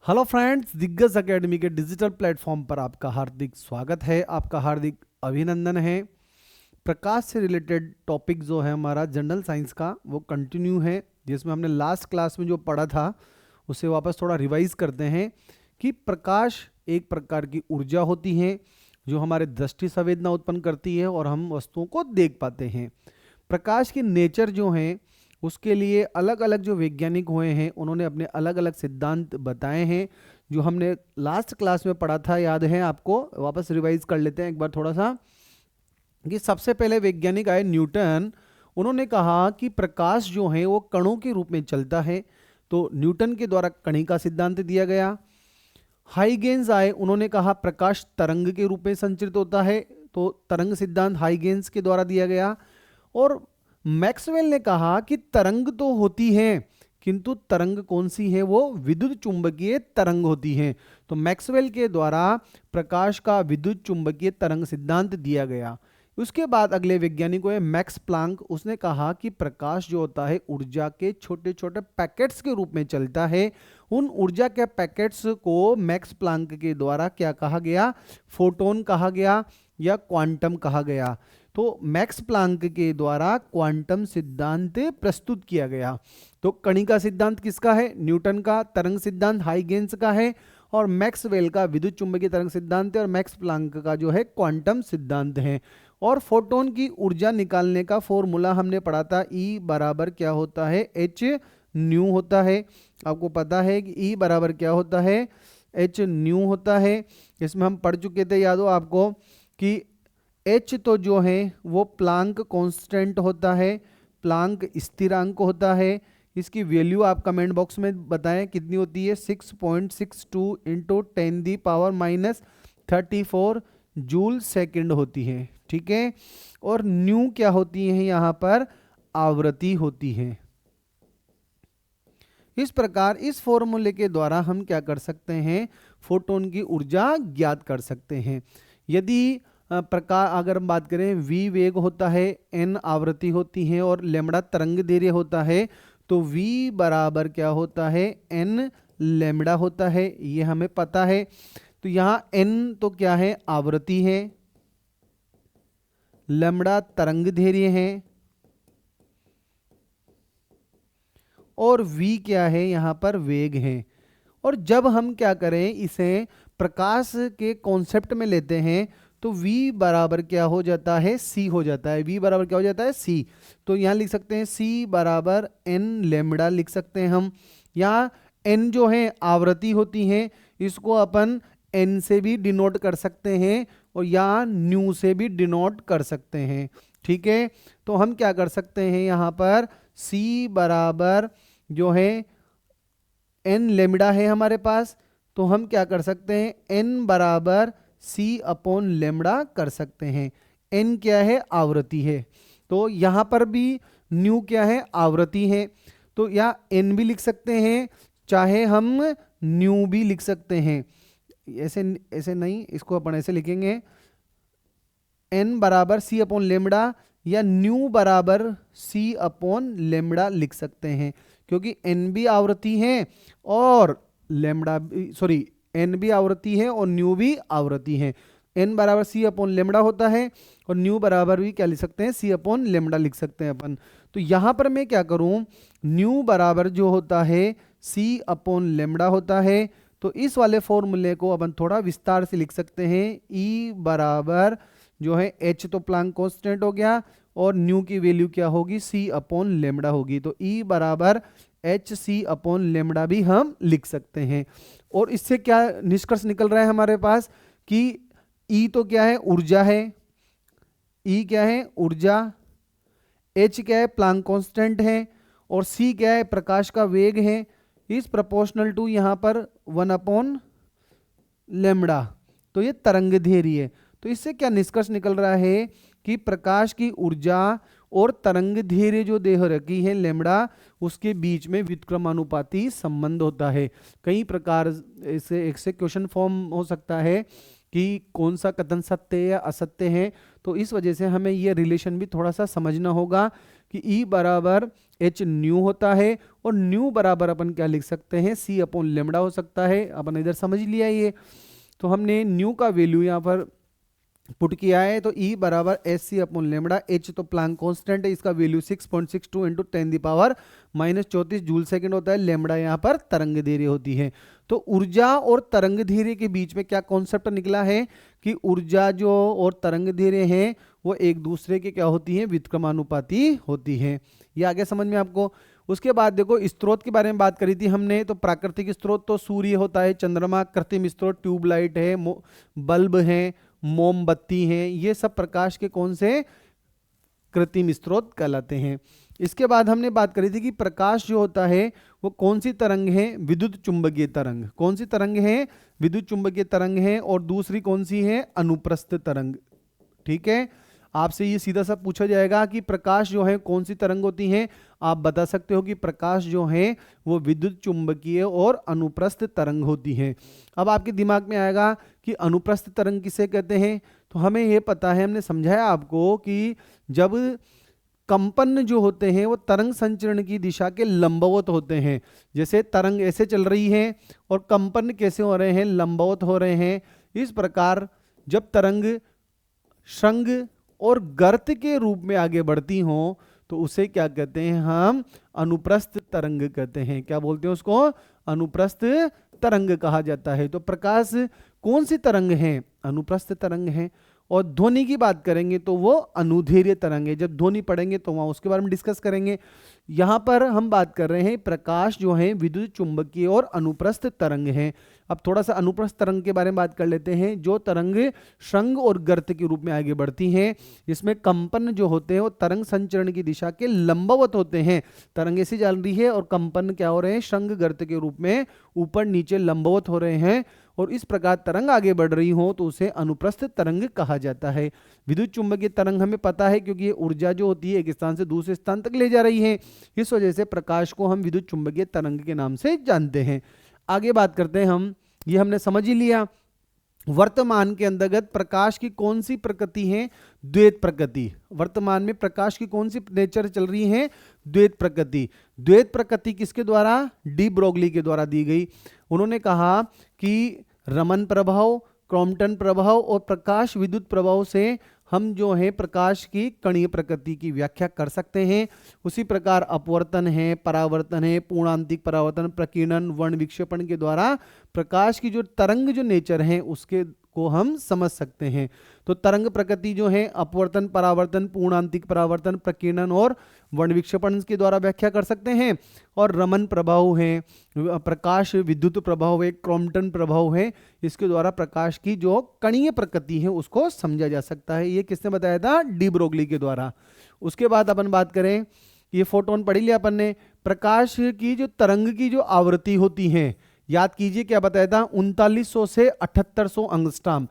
Hello friends, दिग्गज academy के digital platform पर आपका हार्दिक स्वागत है, आपका हार्दिक अभिनंदन है। प्रकाश से रिलेटेड टॉपिक जो है हमारा जनरल साइंस का वो कंटिन्यू है, जिसमें हमने लास्ट क्लास में जो पढ़ा था उसे वापस थोड़ा रिवाइज करते हैं कि प्रकाश एक प्रकार की ऊर्जा होती है जो हमारे दृष्टि संवेदना उत्पन्न करती है और हम वस्तुओं को देख पाते हैं। प्रकाश की नेचर जो है उसके लिए अलग अलग जो वैज्ञानिक हुए हैं उन्होंने अपने अलग अलग सिद्धांत बताए हैं, जो हमने लास्ट क्लास में पढ़ा था। याद है आपको? वापस रिवाइज कर लेते हैं एक बार थोड़ा सा। कि सबसे पहले वैज्ञानिक आए न्यूटन। उन्होंने कहा कि प्रकाश जो है वो कणों के रूप में चलता है, तो न्यूटन के द्वारा कणिका सिद्धांत दिया गया। हाइगेंस आए, उन्होंने कहा प्रकाश तरंग के रूप में संचरित होता है, तो तरंग सिद्धांत हाइगेंस के द्वारा दिया गया। और मैक्सवेल ने कहा कि तरंग तो होती है किंतु तरंग कौन सी है, वो विद्युत चुंबकीय तरंग होती है। तो मैक्सवेल के द्वारा प्रकाश का विद्युत चुंबकीय तरंग सिद्धांत दिया गया। उसके बाद अगले वैज्ञानिक हुए मैक्स प्लांक। उसने कहा कि प्रकाश जो होता है ऊर्जा के छोटे छोटे पैकेट्स के रूप में चलता है। उन ऊर्जा के पैकेट्स को मैक्स प्लांक के द्वारा क्या कहा गया? फोटोन कहा गया या क्वांटम कहा गया। तो मैक्स प्लांक के द्वारा क्वांटम सिद्धांत प्रस्तुत किया गया। तो कणिका सिद्धांत किसका है? न्यूटन का। तरंग सिद्धांत हाइगेंस का है और मैक्सवेल का विद्युत चुंबकीय तरंग सिद्धांत है और मैक्स प्लांक का जो है क्वांटम सिद्धांत है। और फोटोन की ऊर्जा निकालने का फॉर्मूला हमने पढ़ा था, E बराबर क्या होता है? H न्यू होता है। आपको पता है कि E बराबर क्या होता है? H न्यू होता है। इसमें हम पढ़ चुके थे, याद हो आपको, कि H तो जो है वो प्लांक कांस्टेंट होता है, प्लांक स्थिरांक होता है। इसकी वैल्यू आप कमेंट बॉक्स में बताएं कितनी होती है। 6.62 इंटू 10⁻34 जूल सेकंड होती है। ठीक है। और न्यू क्या होती है? यहाँ पर आवृत्ति होती है। इस प्रकार इस फॉर्मूले के द्वारा हम क्या कर सकते हैं? फोटोन की ऊर्जा ज्ञात कर सकते हैं। यदि प्रकार अगर हम बात करें, v वेग होता है, n आवृत्ति होती है और लेमड़ा तरंग दैर्ध्य होता है, तो v बराबर क्या होता है? n लेमड़ा होता है, ये हमें पता है। तो यहाँ n तो क्या है? आवृत्ति है, लेमड़ा तरंग दैर्ध्य है और v क्या है? यहाँ पर वेग है। और जब हम क्या करें, इसे प्रकाश के कॉन्सेप्ट में लेते हैं, तो v बराबर क्या हो जाता है? c हो जाता है। v बराबर क्या हो जाता है? c। तो यहाँ लिख सकते हैं c बराबर n लेमड़ा लिख सकते हैं हम। यहाँ n जो है आवृत्ति होती है, इसको अपन n से भी डिनोट कर सकते हैं और यहाँ न्यू से भी डिनोट कर सकते हैं। ठीक है। तो हम क्या कर सकते हैं, यहाँ पर c बराबर जो है n लेमड़ा है हमारे पास, तो हम क्या कर सकते हैं? n बराबर c अपॉन लेमड़ा कर सकते हैं। n क्या है? आवृत्ति है। तो यहाँ पर भी न्यू क्या है? आवृत्ति है। तो या n भी लिख सकते हैं, चाहे हम न्यू भी लिख सकते हैं। ऐसे ऐसे नहीं, इसको अपन ऐसे लिखेंगे, n बराबर c अपॉन लेमड़ा या न्यू बराबर c अपॉन लेमड़ा लिख सकते हैं, क्योंकि n भी आवृत्ति है और लेमड़ा भी, सॉरी, n भी आवृत्ति है और न्यू भी आवृत्ति है। n बराबर c अपॉन लेमड़ा होता है और न्यू बराबर भी क्या लिख सकते हैं? c अपॉन लेमड़ा लिख सकते हैं अपन। तो यहाँ पर मैं क्या करूँ, न्यू बराबर जो होता है c अपॉन लेमड़ा होता है, तो इस वाले फॉर्मूले को अपन थोड़ा विस्तार से लिख सकते हैं। E बराबर जो है h तो प्लांक कांस्टेंट हो गया और न्यू की वैल्यू क्या होगी? c अपॉन लेमड़ा होगी। तो E बराबर एच सी अपॉन लेमड़ा भी हम लिख सकते हैं। और इससे क्या निष्कर्ष निकल रहा है हमारे पास कि E तो क्या है? ऊर्जा है। E क्या है? ऊर्जा। H क्या है? प्लांक कांस्टेंट है। और C क्या है? प्रकाश का वेग है। इस प्रोपोर्शनल टू यहाँ पर 1 अपॉन लेमड़ा, तो ये तरंग दैर्ध्य है। तो इससे क्या निष्कर्ष निकल रहा है कि प्रकाश की ऊर्जा और तरंग दैर्ध्य जो देह रखी है लेमड़ा, उसके बीच में व्युत्क्रमानुपाती संबंध होता है। कई प्रकार से एक से क्वेश्चन फॉर्म हो सकता है कि कौन सा कथन सत्य या असत्य है, तो इस वजह से हमें ये रिलेशन भी थोड़ा सा समझना होगा कि E बराबर h न्यू होता है, और न्यू बराबर अपन क्या लिख सकते हैं, c अपॉन लेमडा हो सकता है। अपन इधर समझ लिया ये, तो हमने न्यू का वैल्यू यहाँ पर पुट किया है, तो E बराबर h c upon lambda, h तो प्लैंक कांस्टेंट है, इसका वैल्यू 6.62 इंटू 10⁻⁻⁴ जूल सेकंड होता है। लेमडा यहाँ पर तरंग धैर्य होती है। तो ऊर्जा और तरंग धैर्य के बीच में क्या कॉन्सेप्ट निकला है कि ऊर्जा जो और तरंग धैर्य है वो एक दूसरे के क्या होती है, व्युत्क्रमानुपाती होती है। ये आगे समझ में आपको। उसके बाद देखो स्रोत के बारे में बात करी थी हमने, तो प्राकृतिक स्रोत तो सूर्य होता है, चंद्रमा, कृत्रिम स्रोत ट्यूबलाइट है, बल्ब है, मोमबत्ती हैं, ये सब प्रकाश के कौन से कृत्रिम स्रोत कहलाते हैं। इसके बाद हमने बात करी थी कि प्रकाश जो होता है वो कौन सी तरंग है, विद्युत चुंबकीय तरंग। कौन सी तरंग है, विद्युत चुंबकीय तरंग है। और दूसरी कौन सी है, अनुप्रस्थ तरंग। ठीक है, आपसे ये सीधा सा पूछा जाएगा कि प्रकाश जो है कौन सी तरंग होती है, आप बता सकते हो कि प्रकाश जो है वो विद्युत चुंबकीय और अनुप्रस्थ तरंग होती है। अब आपके दिमाग में आएगा कि अनुप्रस्थ तरंग किसे कहते हैं, तो हमें ये पता है, हमने समझाया आपको कि जब कंपन जो होते हैं वो तरंग संचरण की दिशा के लंबवत होते हैं। जैसे तरंग ऐसे चल रही है और कंपन कैसे हो रहे हैं, लंबवत हो रहे हैं। इस प्रकार जब तरंग श्रृंग और गर्त के रूप में आगे बढ़ती हो तो उसे क्या कहते हैं, हम अनुप्रस्थ तरंग कहते हैं। क्या बोलते हैं उसको, अनुप्रस्थ तरंग कहा जाता है। तो प्रकाश कौन सी तरंग है, अनुप्रस्थ तरंग है। और ध्वनि की बात करेंगे तो वो अनुदैर्घ्य तरंग है। जब ध्वनि पढ़ेंगे तो वहां उसके बारे में डिस्कस करेंगे। यहां पर हम बात कर रहे हैं प्रकाश जो है विद्युत चुंबकीय और अनुप्रस्थ तरंग है। अब थोड़ा सा अनुप्रस्थ तरंग के बारे में बात कर लेते हैं। जो तरंग श्रृंग और गर्त के रूप में आगे बढ़ती हैं, इसमें कंपन जो होते हैं वो तरंग संचरण की दिशा के लंबवत होते हैं। तरंग ऐसी चल रही है और कंपन क्या हो रहे हैं, श्रृंग गर्त के रूप में ऊपर नीचे लंबवत हो रहे हैं, और इस प्रकार तरंग आगे बढ़ रही हो तो उसे अनुप्रस्थ तरंग कहा जाता है। विद्युत चुंबकीय तरंग हमें पता है क्योंकि ये ऊर्जा जो होती है एक स्थान से दूसरे स्थान तक ले जा रही है, इस वजह से प्रकाश को हम विद्युत चुंबकीय तरंग के नाम से जानते हैं। आगे बात करते हैं हम, ये हमने समझ ही लिया। वर्तमान के अंतर्गत प्रकाश की कौन सी प्रकृति है, द्वैत प्रकृति। वर्तमान में प्रकाश की कौन सी नेचर चल रही है, द्वैत प्रकृति। द्वैत प्रकृति किसके द्वारा, डी ब्रोगली के द्वारा दी गई। उन्होंने कहा कि रमन प्रभाव, क्रॉम्पटन प्रभाव और प्रकाश विद्युत प्रभाव से हम जो है प्रकाश की कणीय प्रकृति की व्याख्या कर सकते हैं। उसी प्रकार अपवर्तन है, परावर्तन है, पूर्णांतिक परावर्तन, प्रकीर्णन, वर्ण विक्षेपण के द्वारा प्रकाश की जो तरंग जो नेचर है उसके को हम समझ सकते हैं। तो तरंग प्रकृति जो है अपवर्तन, परावर्तन, पूर्णांतिक परावर्तन, प्रकीर्णन और वर्ण विक्षेपण के द्वारा व्याख्या कर सकते हैं। और रमन प्रभाव है, प्रकाश विद्युत प्रभाव है, क्रॉम्पटन प्रभाव है, इसके द्वारा प्रकाश की जो कणीय प्रकृति है उसको समझा जा सकता है। ये किसने बताया था, डी ब्रोगली के द्वारा। उसके बाद अपन बात करें, ये फोटोन पढ़ी लिया अपन ने। प्रकाश की जो तरंग की जो आवृत्ति होती है, याद कीजिए क्या बताया था, 3900 से 7800 एंगस्ट्रॉम।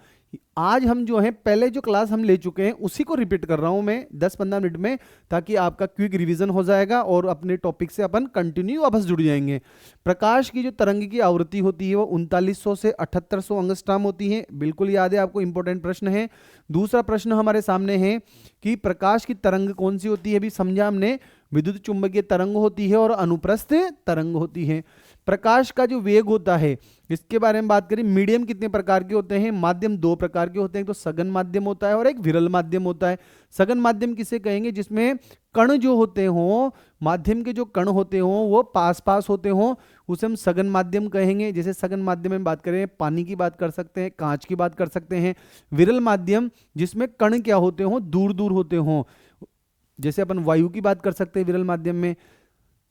आज हम जो है पहले जो क्लास हम ले चुके हैं उसी को रिपीट कर रहा हूं मैं 10-15 मिनट में, ताकि आपका क्विक रिवीजन हो जाएगा और अपने टॉपिक से अपन कंटिन्यू वापस जुड़ जाएंगे। प्रकाश की जो तरंग की आवृत्ति होती है वो 3900 से 7800 एंगस्ट्रॉम होती है। बिल्कुल याद है आपको, इंपॉर्टेंट प्रश्न है। दूसरा प्रश्न हमारे सामने है कि प्रकाश की तरंग कौन सी होती है, अभी समझा हमने, विद्युत चुंबकीय तरंग होती है और अनुप्रस्थ तरंग होती है। प्रकाश का जो वेग होता है इसके बारे में बात करें, मीडियम कितने प्रकार के होते हैं, माध्यम दो प्रकार के होते हैं। तो सघन माध्यम होता है और एक विरल माध्यम होता है। सघन माध्यम किसे कहेंगे, जिसमें कण जो होते हों, माध्यम के जो कण होते हों वो पास पास होते हों, उसे हम सघन माध्यम कहेंगे। जैसे सघन माध्यम में बात करें, पानी की बात कर सकते हैं, कांच की बात कर सकते हैं। विरल माध्यम जिसमें कण क्या होते हों, दूर दूर होते हों, जैसे अपन वायु की बात कर सकते हैं विरल माध्यम में।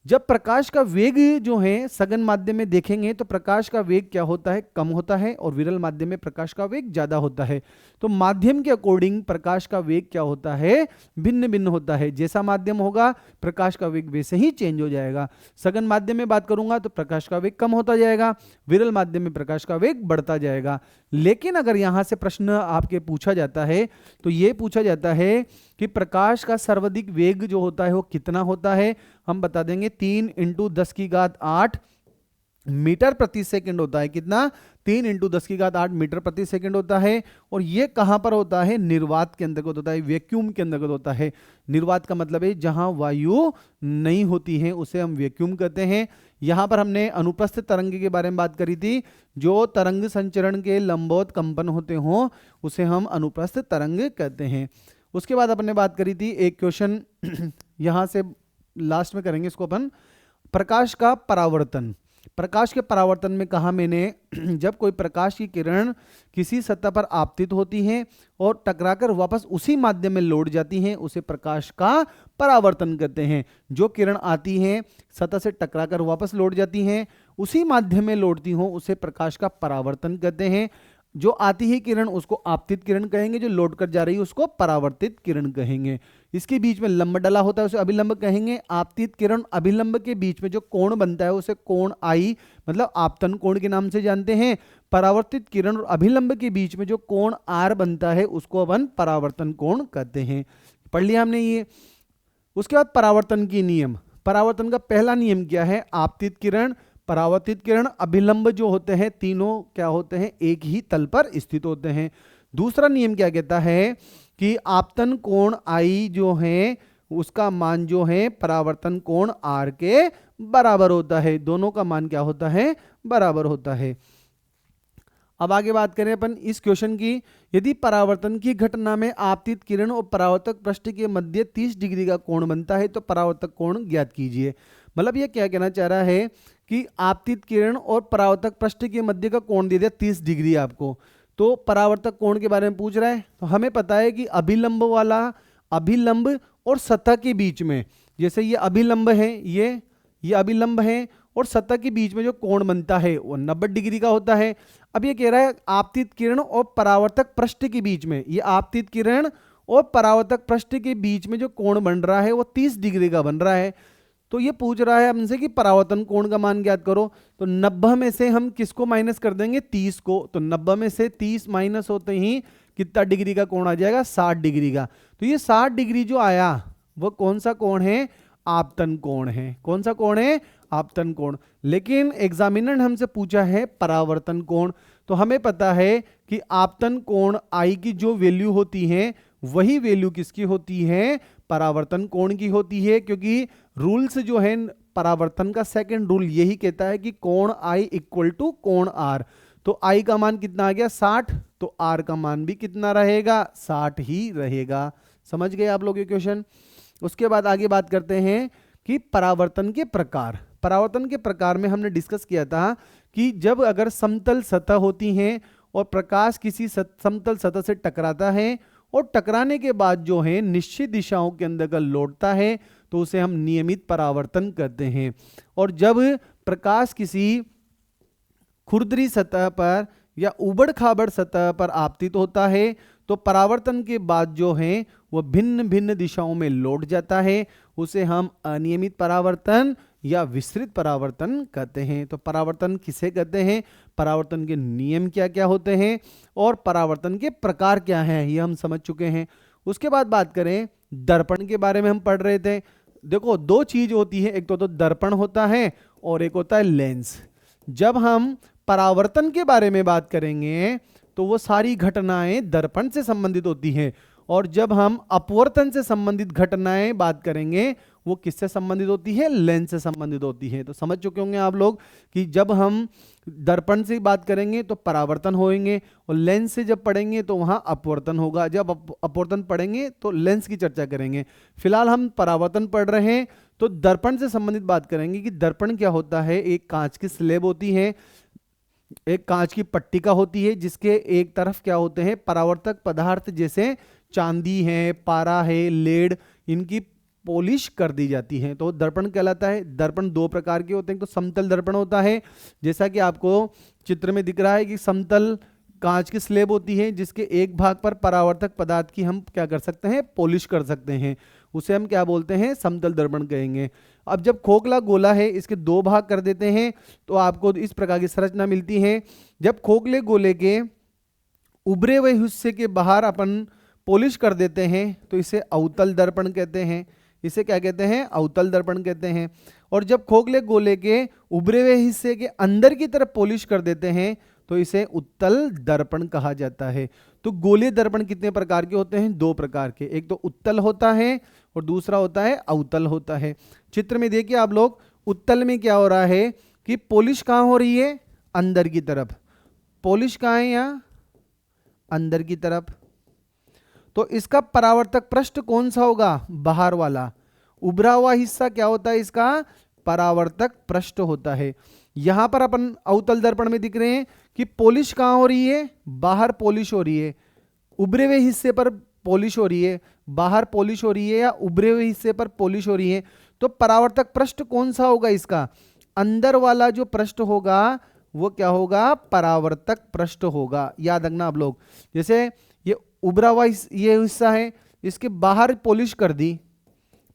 जब प्रकाश का वेग जो है सघन माध्यम में देखेंगे तो प्रकाश का वेग क्या होता है, कम होता है, और विरल माध्यम में प्रकाश का वेग ज्यादा होता है। तो माध्यम के अकॉर्डिंग प्रकाश का वेग क्या होता है, भिन्न भिन्न होता है। जैसा माध्यम होगा प्रकाश का वेग वैसे ही चेंज हो जाएगा। सघन माध्यम में बात करूंगा तो प्रकाश का वेग कम होता जाएगा, विरल माध्यम में प्रकाश का वेग बढ़ता जाएगा। लेकिन अगर यहां से प्रश्न आपके पूछा जाता है तो यह पूछा जाता है कि प्रकाश का सर्वाधिक वेग जो होता है वो कितना होता है, हम बता देंगे 3 × 10⁸ मीटर प्रति सेकंड होता है। कितना? 3 × 10⁸ मीटर प्रति सेकंड होता है। और ये कहां पर होता है? निर्वात के अंतर्गत होता है, वैक्यूम के अंतर्गत होता है। निर्वात का मतलब है जहां वायु नहीं होती है उसे हम वैक्यूम कहते हैं। यहां पर हमने अनुप्रस्थ तरंग के बारे में बात करी थी, जो तरंग संचरण के लंबवत कंपन होते हों उसे हम अनुप्रस्थ तरंग कहते हैं। उसके बाद अपन ने बात करी थी एक क्वेश्चन यहां से लास्ट में करेंगे इसको अपन, प्रकाश का परावर्तन। प्रकाश के परावर्तन में कहा मैंने जब कोई प्रकाश की किरण किसी सतह पर आपतित होती है और टकराकर वापस उसी माध्यम में लौट जाती है उसे प्रकाश का परावर्तन कहते हैं। जो किरण आती है सतह से टकराकर वापस लौट जाती हैं, उसी माध्यम में लौटती हो उसे प्रकाश का परावर्तन कहते हैं। जो आती है किरण उसको आपतित किरण कहेंगे, जो लौट कर जा रही है उसको परावर्तित किरण कहेंगे। इसके बीच में लंब डला होता है उसे अभिलंब कहेंगे। आपतित किरण अभिलंब के बीच में जो कोण बनता है उसे कोण आई मतलब आपतन कोण के नाम से जानते हैं। परावर्तित किरण और अभिलंब के बीच में जो कोण आर बनता है उसको अपन परावर्तन कोण कहते हैं। पढ़ लिया हमने ये। उसके बाद परावर्तन की नियम। परावर्तन का पहला नियम क्या है? आपतित किरण, परावर्तित किरण, अभिलंब जो होते हैं तीनों क्या होते हैं? एक ही तल पर स्थित होते हैं। दूसरा नियम क्या कहता है कि आपतन कोण आई जो है उसका मान जो है परावर्तन कोण आर के बराबर होता है। दोनों का मान क्या होता है? बराबर होता है। अब आगे बात करें अपन इस क्वेश्चन की, यदि परावर्तन की घटना में आपतित किरण और परावर्तक पृष्ठ के मध्य 30 डिग्री का कोण बनता है तो परावर्तक कोण ज्ञात कीजिए। मतलब ये क्या कहना चाह रहा है कि आपतित किरण और परावर्तक पृष्ठ के मध्य का कोण दे दिया 30 डिग्री आपको, तो परावर्तक कोण के बारे में पूछ रहा है। तो हमें पता है कि अभिलंब वाला, अभिलंब और सतह के बीच में, जैसे ये अभिलंब है, ये अभिलंब है और सतह के बीच में जो कोण बनता है वो 90 डिग्री का होता है। अब ये कह रहा है आपतित किरण और परावर्तक पृष्ठ के बीच में, ये आपतित किरण और परावर्तक पृष्ठ के बीच में जो कोण बन रहा है वो 30 डिग्री का बन रहा है। तो ये पूछ रहा है हमसे कि परावर्तन कोण का मान ज्ञात करो। तो 90 में से हम किसको माइनस कर देंगे? 30 को। तो 90 में से 30 माइनस होते ही कितना डिग्री का कोण आ जाएगा? 60 डिग्री का। तो ये 60 डिग्री जो आया वो कौन सा कोण है? आपतन कोण है। कौन सा कोण है? आपतन कोण। लेकिन एग्जामिनर ने हमसे पूछा है परावर्तन कोण। तो हमें पता है कि आपतन कोण आई की जो वैल्यू होती है वही वैल्यू किसकी होती है? परावर्तन कोण की होती है, क्योंकि रूल्स जो है परावर्तन का सेकंड रूल यही कहता है कि कोण आई इक्वल टू कोण आर। तो आई का मान कितना आ गया? 60। तो आर का मान भी कितना रहेगा? 60 ही रहेगा। समझ गए आप लोग ये क्वेश्चन? उसके बाद आगे बात करते हैं कि परावर्तन के प्रकार। परावर्तन के प्रकार में हमने डिस्कस किया था कि जब अगर समतल सतह होती है और प्रकाश किसी समतल सतह से टकराता है और टकराने के बाद जो है निश्चित दिशाओं के अंदर अगर लौटता है तो उसे हम नियमित परावर्तन कहते हैं। और जब प्रकाश किसी खुरदरी सतह पर या उबड़ खाबड़ सतह पर आपतित होता है तो परावर्तन के बाद जो है वह भिन्न भिन्न दिशाओं में लौट जाता है, उसे हम अनियमित परावर्तन या विस्तृत परावर्तन कहते हैं। तो परावर्तन किसे कहते हैं, परावर्तन के नियम क्या क्या होते हैं और परावर्तन के प्रकार क्या हैं, ये हम समझ चुके हैं। उसके बाद बात करें दर्पण के बारे में। हम पढ़ रहे थे, देखो दो चीज होती है, एक तो दर्पण होता है और एक होता है लेंस। जब हम परावर्तन के बारे में बात करेंगे तो वो सारी घटनाएं दर्पण से संबंधित होती हैं, और जब हम अपवर्तन से संबंधित घटनाएं बात करेंगे वो किससे संबंधित होती है, लेंस से संबंधित होती है। तो समझ चुके होंगे आप लोग कि जब हम दर्पण से बात करेंगे तो परावर्तन होंगे और लेंस से जब पढ़ेंगे तो वहां अपवर्तन होगा। जब अपवर्तन पढ़ेंगे तो लेंस की चर्चा करेंगे। फिलहाल हम परावर्तन पढ़ रहे हैं तो दर्पण से संबंधित बात करेंगे कि दर्पण क्या होता है। एक कांच की स्लेब होती है, एक कांच की पट्टिका होती है जिसके एक तरफ क्या होते हैं, परावर्तक पदार्थ जैसे चांदी है, पारा है, लेड, इनकी पॉलिश कर दी जाती है तो दर्पण कहलाता है। दर्पण दो प्रकार के होते हैं, तो समतल दर्पण होता है, जैसा कि आपको चित्र में दिख रहा है कि समतल कांच की स्लेब होती है जिसके एक भाग पर परावर्तक पदार्थ की हम क्या कर सकते हैं, पॉलिश कर सकते हैं, उसे हम क्या बोलते हैं, समतल दर्पण कहेंगे। अब जब खोखला गोला है इसके दो भाग कर देते हैं तो आपको इस प्रकार की संरचना मिलती है। जब खोखले गोले के उभरे हुए हिस्से के बाहर अपन पॉलिश कर देते हैं तो इसे अवतल दर्पण कहते हैं। इसे क्या कहते हैं, अवतल दर्पण कहते हैं। और जब खोखले गोले के उभरे हुए हिस्से के अंदर की तरफ पॉलिश कर देते हैं तो इसे उत्तल दर्पण कहा जाता है। तो गोलीय दर्पण कितने प्रकार के होते हैं? 2 प्रकार के, एक तो उत्तल होता है और दूसरा होता है अवतल होता है। चित्र में देखिए आप लोग, उत्तल में क्या हो रहा है कि पॉलिश कहाँ हो रही है? अंदर की तरफ। पॉलिश कहाँ है? यहाँ अंदर की तरफ। तो इसका परावर्तक पृष्ठ कौन सा होगा? बाहर वाला। उभरा हुआ हिस्सा क्या होता है? इसका परावर्तक पृष्ठ होता है। यहां पर अपन अवतल दर्पण में दिख रहे हैं कि पॉलिश कहां हो रही है? बाहर पॉलिश हो रही है। उभरे हुए हिस्से पर पॉलिश हो रही है, बाहर पॉलिश हो रही है या उभरे हुए हिस्से पर पॉलिश हो रही है। तो परावर्तक पृष्ठ कौन सा होगा? इसका अंदर वाला जो पृष्ठ होगा वो क्या होगा? परावर्तक पृष्ठ होगा। याद रखना आप लोग, जैसे ये उभरा हुआ ये हिस्सा है, इसके बाहर पॉलिश कर दी,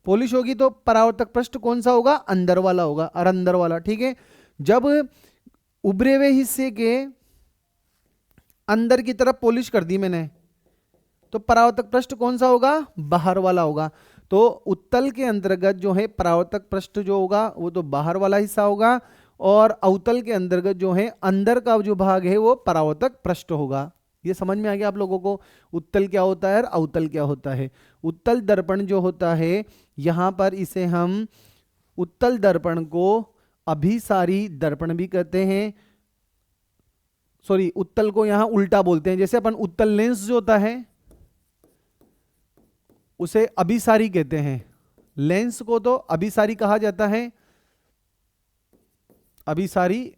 पॉलिश होगी तो परावर्तक पृष्ठ कौन सा होगा? अंदर वाला होगा, और अंदर वाला। ठीक है, जब उभरे हुए हिस्से के अंदर की तरफ पॉलिश कर दी मैंने तो परावर्तक पृष्ठ कौन सा होगा? बाहर वाला होगा। तो उत्तल के अंतर्गत जो है परावर्तक पृष्ठ जो होगा वो तो बाहर वाला हिस्सा होगा, और अवतल के अंतर्गत जो है अंदर का जो भाग है वो परावर्तक पृष्ठ होगा। ये समझ में आ गया आप लोगों को उत्तल क्या होता है और अवतल क्या होता है। उत्तल दर्पण जो होता है, यहां पर इसे हम उत्तल दर्पण को अभिसारी दर्पण भी कहते हैं। सॉरी, उत्तल को यहां उल्टा बोलते हैं। जैसे अपन उत्तल लेंस जो होता है उसे अभिसारी कहते हैं, लेंस को तो अभिसारी कहा जाता है, अभिसारी।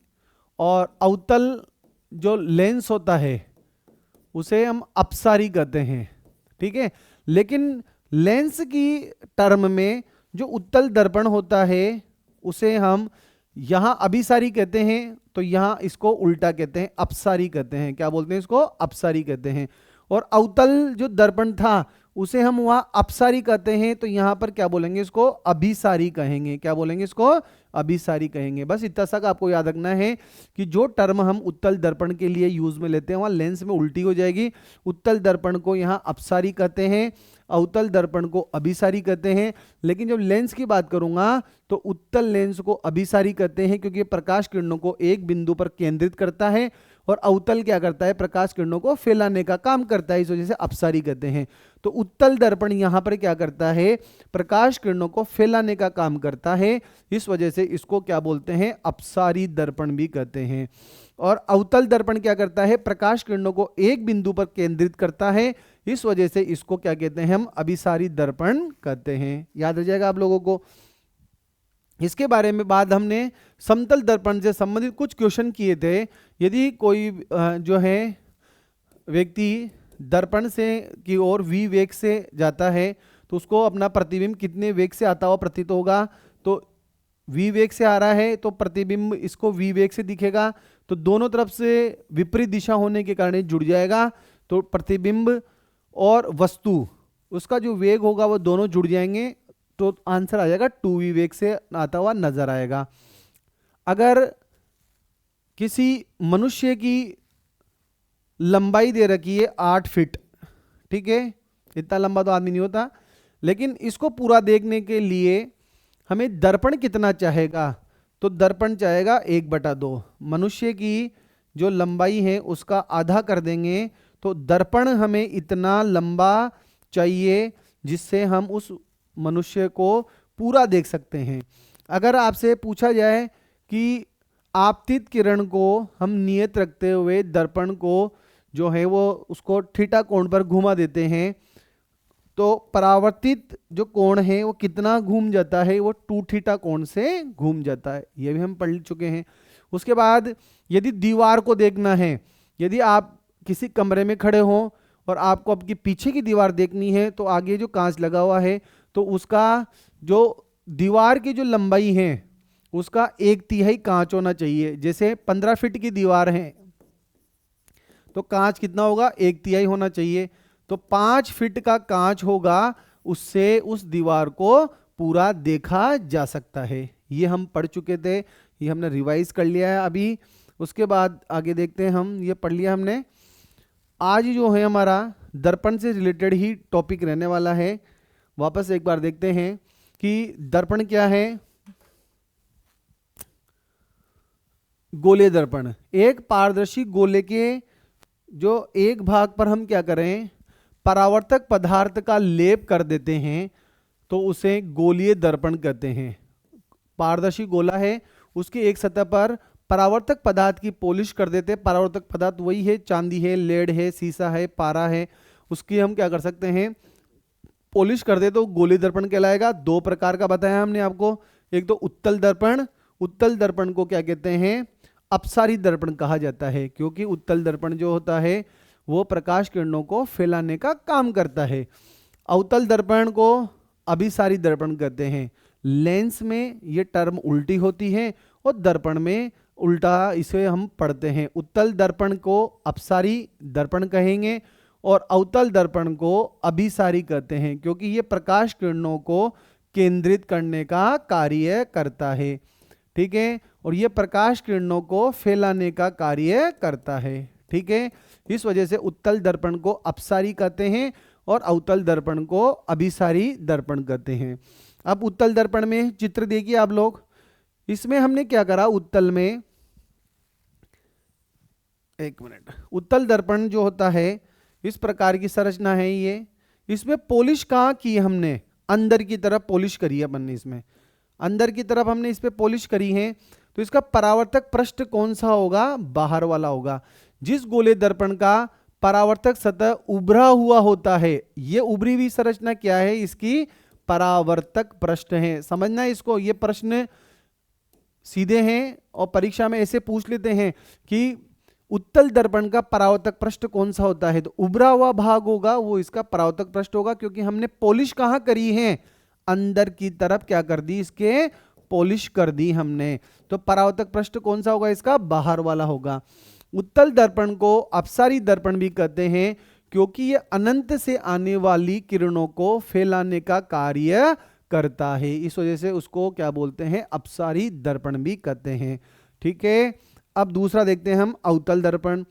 और अवतल जो लेंस होता है उसे हम अपसारी कहते हैं। ठीक है, लेकिन लेंस की टर्म में जो उत्तल दर्पण होता है उसे हम यहां अभिसारी कहते हैं, तो यहां इसको उल्टा कहते हैं, अपसारी कहते हैं। क्या बोलते हैं इसको? अपसारी कहते हैं। और अवतल जो दर्पण था उसे हम वहां अपसारी कहते हैं, तो यहां पर क्या बोलेंगे? इसको अभिसारी कहेंगे। क्या बोलेंगे? इसको अभिसारी कहेंगे। बस इतना सा आपको याद रखना है कि जो टर्म हम उत्तल दर्पण के लिए यूज में लेते हैं वहां लेंस में उल्टी हो जाएगी। उत्तल दर्पण को यहां अपसारी कहते हैं, अवतल दर्पण को अभिसारी कहते हैं। लेकिन जब लेंस की बात करूंगा तो उत्तल लेंस को अभिसारी कहते हैं क्योंकि प्रकाश किरणों को एक बिंदु पर केंद्रित करता है, और अवतल क्या करता है? प्रकाश किरणों को फैलाने का काम करता है, इस वजह से अपसारी कहते हैं। तो उत्तल दर्पण यहां पर क्या करता है? प्रकाश किरणों को फैलाने का काम करता है, इस वजह से इसको क्या बोलते हैं? अपसारी दर्पण भी कहते हैं। और अवतल दर्पण क्या करता है? प्रकाश किरणों को एक बिंदु पर केंद्रित करता है, इस वजह से इसको क्या कहते हैं? हम अभिसारी दर्पण कहते हैं। याद रह जाएगा आप लोगों को। इसके बारे में बाद हमने समतल दर्पण से संबंधित कुछ क्वेश्चन किए थे। यदि कोई जो है व्यक्ति दर्पण से की ओर v वेग से जाता है तो उसको अपना प्रतिबिंब कितने वेग से आता हुआ प्रतीत होगा? तो v वेग से आ रहा है तो प्रतिबिंब इसको v वेग से दिखेगा, तो दोनों तरफ से विपरीत दिशा होने के कारण जुड़ जाएगा, तो प्रतिबिंब और वस्तु उसका जो वेग होगा वो दोनों जुड़ जाएंगे, तो आंसर आ जाएगा 2v वेग से आता हुआ नजर आएगा। अगर किसी मनुष्य की लंबाई दे रखी है 8 फीट, ठीक है, इतना लंबा तो आदमी नहीं होता, लेकिन इसको पूरा देखने के लिए हमें दर्पण कितना चाहेगा? तो दर्पण चाहेगा 1/2। मनुष्य की जो लंबाई है उसका आधा कर देंगे, तो दर्पण हमें इतना लंबा चाहिए जिससे हम उस मनुष्य को पूरा देख सकते हैं। अगर आपसे पूछा जाए कि आपतित किरण को हम नियत रखते हुए दर्पण को जो है वो उसको थीटा कोण पर घुमा देते हैं, तो परावर्तित जो कोण है वो कितना घूम जाता है? वो 2 थीटा कोण से घूम जाता है। ये भी हम पढ़ चुके हैं। उसके बाद यदि दीवार को देखना है, यदि आप किसी कमरे में खड़े हो और आपको आपकी पीछे की दीवार देखनी है, तो आगे जो कांच लगा हुआ है तो उसका जो दीवार की जो लंबाई है उसका 1/3 कांच होना चाहिए। जैसे 15 फीट की दीवार है तो कांच कितना होगा? 1/3 होना चाहिए। तो 5 फीट का कांच होगा, उससे उस दीवार को पूरा देखा जा सकता है। ये हम पढ़ चुके थे, ये हमने रिवाइज कर लिया है अभी। उसके बाद आगे देखते हैं हम, ये पढ़ लिया हमने। आज जो है हमारा दर्पण से रिलेटेड ही टॉपिक रहने वाला है। वापस एक बार देखते हैं कि दर्पण क्या है। गोलीय दर्पण, एक पारदर्शी गोले के जो एक भाग पर हम क्या करें, परावर्तक पदार्थ का लेप कर देते हैं, तो उसे गोलीय दर्पण कहते हैं। पारदर्शी गोला है, उसकी एक सतह पर परावर्तक पदार्थ की पॉलिश कर देते हैं। परावर्तक पदार्थ वही है, चांदी है, लेड है, सीसा है, पारा है, उसकी हम क्या कर सकते हैं, पॉलिश कर दे तो गोलीय दर्पण कहलाएगा। दो प्रकार का बताया हमने आपको, एक तो उत्तल दर्पण, उत्तल दर्पण को क्या कहते हैं, अपसारी दर्पण कहा जाता है, क्योंकि उत्तल दर्पण जो होता है वो प्रकाश किरणों को फैलाने का काम करता है। अवतल दर्पण को अभिसारी दर्पण कहते हैं। लेंस में ये टर्म उल्टी होती है और दर्पण में उल्टा इसे हम पढ़ते हैं। उत्तल दर्पण को अपसारी दर्पण कहेंगे और अवतल दर्पण को अभिसारी कहते हैं, क्योंकि ये प्रकाश किरणों को केंद्रित करने का कार्य करता है। ठीक है, और ये प्रकाश किरणों को फैलाने का कार्य करता है। ठीक है, इस वजह से उत्तल दर्पण को अपसारी कहते हैं और अवतल दर्पण को अभिसारी दर्पण कहते हैं। अब उत्तल दर्पण में चित्र देखिए आप लोग, इसमें हमने क्या करा, उत्तल में, एक मिनट, उत्तल दर्पण जो होता है इस प्रकार की संरचना है ये। इसमें पॉलिश कहाँ की हमने, अंदर की तरफ पॉलिश करी है अपन ने, इसमें अंदर की तरफ हमने इस पे पॉलिश करी है। तो इसका परावर्तक पृष्ठ कौन सा होगा, बाहर वाला होगा। जिस गोले दर्पण का परावर्तक सतह उभरा हुआ होता है, ये उभरी हुई संरचना क्या है, इसकी परावर्तक पृष्ठ है। समझना है इसको, ये प्रश्न सीधे हैं और परीक्षा में ऐसे पूछ लेते हैं कि उत्तल दर्पण का परावर्तक पृष्ठ कौन सा होता है, तो उभरा हुआ भाग होगा वो इसका परावर्तक पृष्ठ होगा, क्योंकि हमने पॉलिश कहां करी है, अंदर की तरफ क्या कर दी, इसके पॉलिश कर दी हमने। तो परावर्तक पृष्ठ कौन सा होगा, इसका बाहर वाला होगा। उत्तल दर्पण को अपसारी दर्पण भी कहते हैं, क्योंकि ये अनंत से आने वाली किरणों को फैलाने का कार्य करता है, इस वजह से उसको क्या बोलते हैं, अपसारी दर्पण भी कहते हैं। ठीक है, अब दूसरा देखते हैं हम, अवतल दर्पण।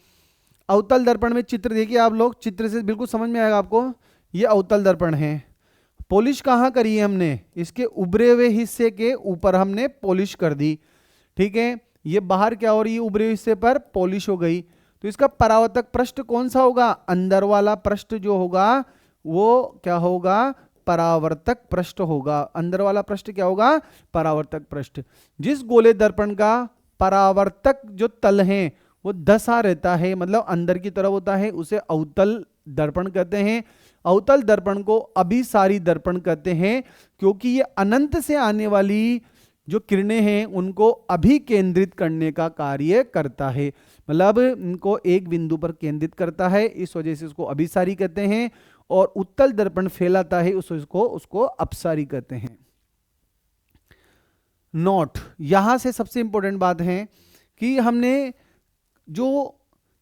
अवतल दर्पण में चित्र देखिए आप लोग, चित्र से बिल्कुल समझ में आएगा आपको। ये अवतल दर्पण है, पॉलिश कहाँ करी है हमने, इसके उभरे हुए हिस्से के ऊपर हमने पॉलिश कर दी। ठीक है, ये बाहर क्या हो रही है, उभरे हिस्से पर पॉलिश हो गई। तो इसका परावर्तक पृष्ठ कौन सा होगा, अंदर वाला पृष्ठ जो होगा वो क्या होगा, परावर्तक पृष्ठ होगा। अंदर वाला पृष्ठ क्या होगा, परावर्तक पृष्ठ। जिस गोले दर्पण का परावर्तक जो तल है वो धंसा रहता है, मतलब अंदर की तरफ होता है, उसे अवतल दर्पण कहते हैं। अवतल दर्पण को अभिसारी दर्पण कहते हैं, क्योंकि ये अनंत से आने वाली जो किरणें हैं उनको अभिकेंद्रित करने का कार्य करता है, मतलब इनको एक बिंदु पर केंद्रित करता है, इस वजह से उसको अभिसारी कहते हैं। और उत्तल दर्पण फैलाता है, उसको अपसारी कहते हैं। नोट, यहां से सबसे इंपॉर्टेंट बात है कि हमने जो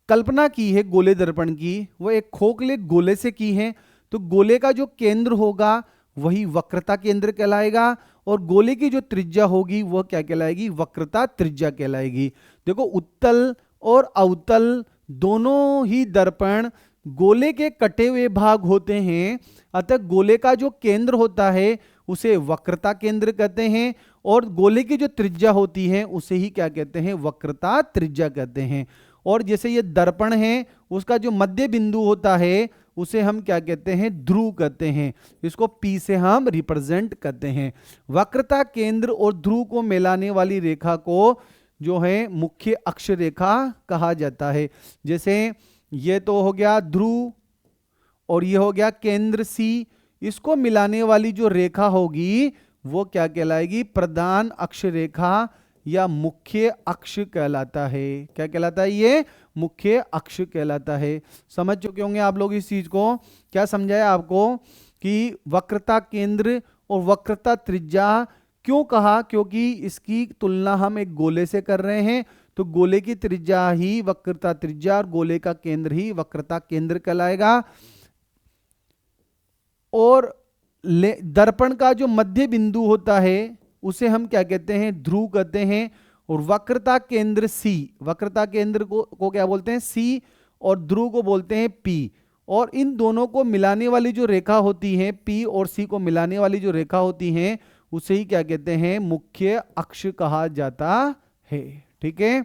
कल्पना की है गोले दर्पण की, वो एक खोखले गोले से की है। तो गोले का जो केंद्र होगा वही वक्रता केंद्र कहलाएगा, और गोले की जो त्रिज्या होगी वह क्या कहलाएगी, वक्रता त्रिज्या कहलाएगी। देखो, उत्तल और अवतल दोनों ही दर्पण गोले के कटे हुए भाग होते हैं, अतः गोले का जो केंद्र होता है उसे वक्रता केंद्र कहते हैं, और गोले की जो त्रिज्या होती है उसे ही क्या कहते हैं, वक्रता त्रिज्या कहते हैं। और जैसे ये दर्पण है, उसका जो मध्य बिंदु होता है उसे हम क्या कहते हैं, ध्रुव कहते हैं, इसको P से हम रिप्रेजेंट करते हैं। वक्रता केंद्र और ध्रुव को मिलाने वाली रेखा को जो है मुख्य अक्ष रेखा कहा जाता है। जैसे ये तो हो गया ध्रुव और ये हो गया केंद्र C, इसको मिलाने वाली जो रेखा होगी वो क्या कहलाएगी, प्रधान अक्ष रेखा या मुख्य अक्ष कहलाता है। क्या कहलाता है, ये मुख्य अक्ष कहलाता है। समझ चुके होंगे आप लोग इस चीज को। क्या समझाया आपको कि वक्रता केंद्र और वक्रता त्रिज्या क्यों कहा, क्योंकि इसकी तुलना हम एक गोले से कर रहे हैं, तो गोले की त्रिज्या ही वक्रता त्रिज्या और गोले का केंद्र ही वक्रता केंद्र कहलाएगा। और दर्पण का जो मध्य बिंदु होता है उसे हम क्या कहते हैं, ध्रुव कहते हैं। और वक्रता केंद्र C, वक्रता केंद्र को क्या बोलते हैं, C, और ध्रुव को बोलते हैं P। और इन दोनों को मिलाने वाली जो रेखा होती है, P और C को मिलाने वाली जो रेखा होती है उसे ही क्या कहते हैं, मुख्य अक्ष कहा जाता है। ठीक है।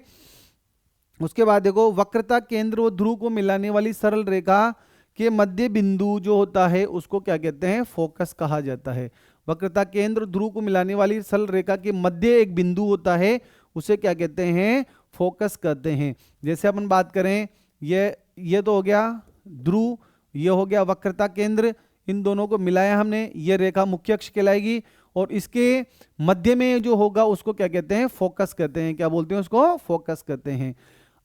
उसके बाद देखो, वक्रता केंद्र और ध्रुव को मिलाने वाली सरल रेखा के मध्य बिंदु जो होता है उसको क्या कहते हैं, फोकस कहा जाता है। वक्रता केंद्र और ध्रुव को मिलाने वाली सरल रेखा के मध्य एक बिंदु होता है, उसे क्या कहते हैं, फोकस कहते हैं। जैसे अपन बात करें, ये तो हो गया ध्रुव, ये हो गया वक्रता केंद्र, इन दोनों को मिलाया हमने, ये रेखा मुख्य अक्ष कहलाएगी, और इसके मध्य में जो होगा उसको क्या कहते हैं, फोकस कहते हैं। क्या बोलते हैं उसको, फोकस कहते हैं।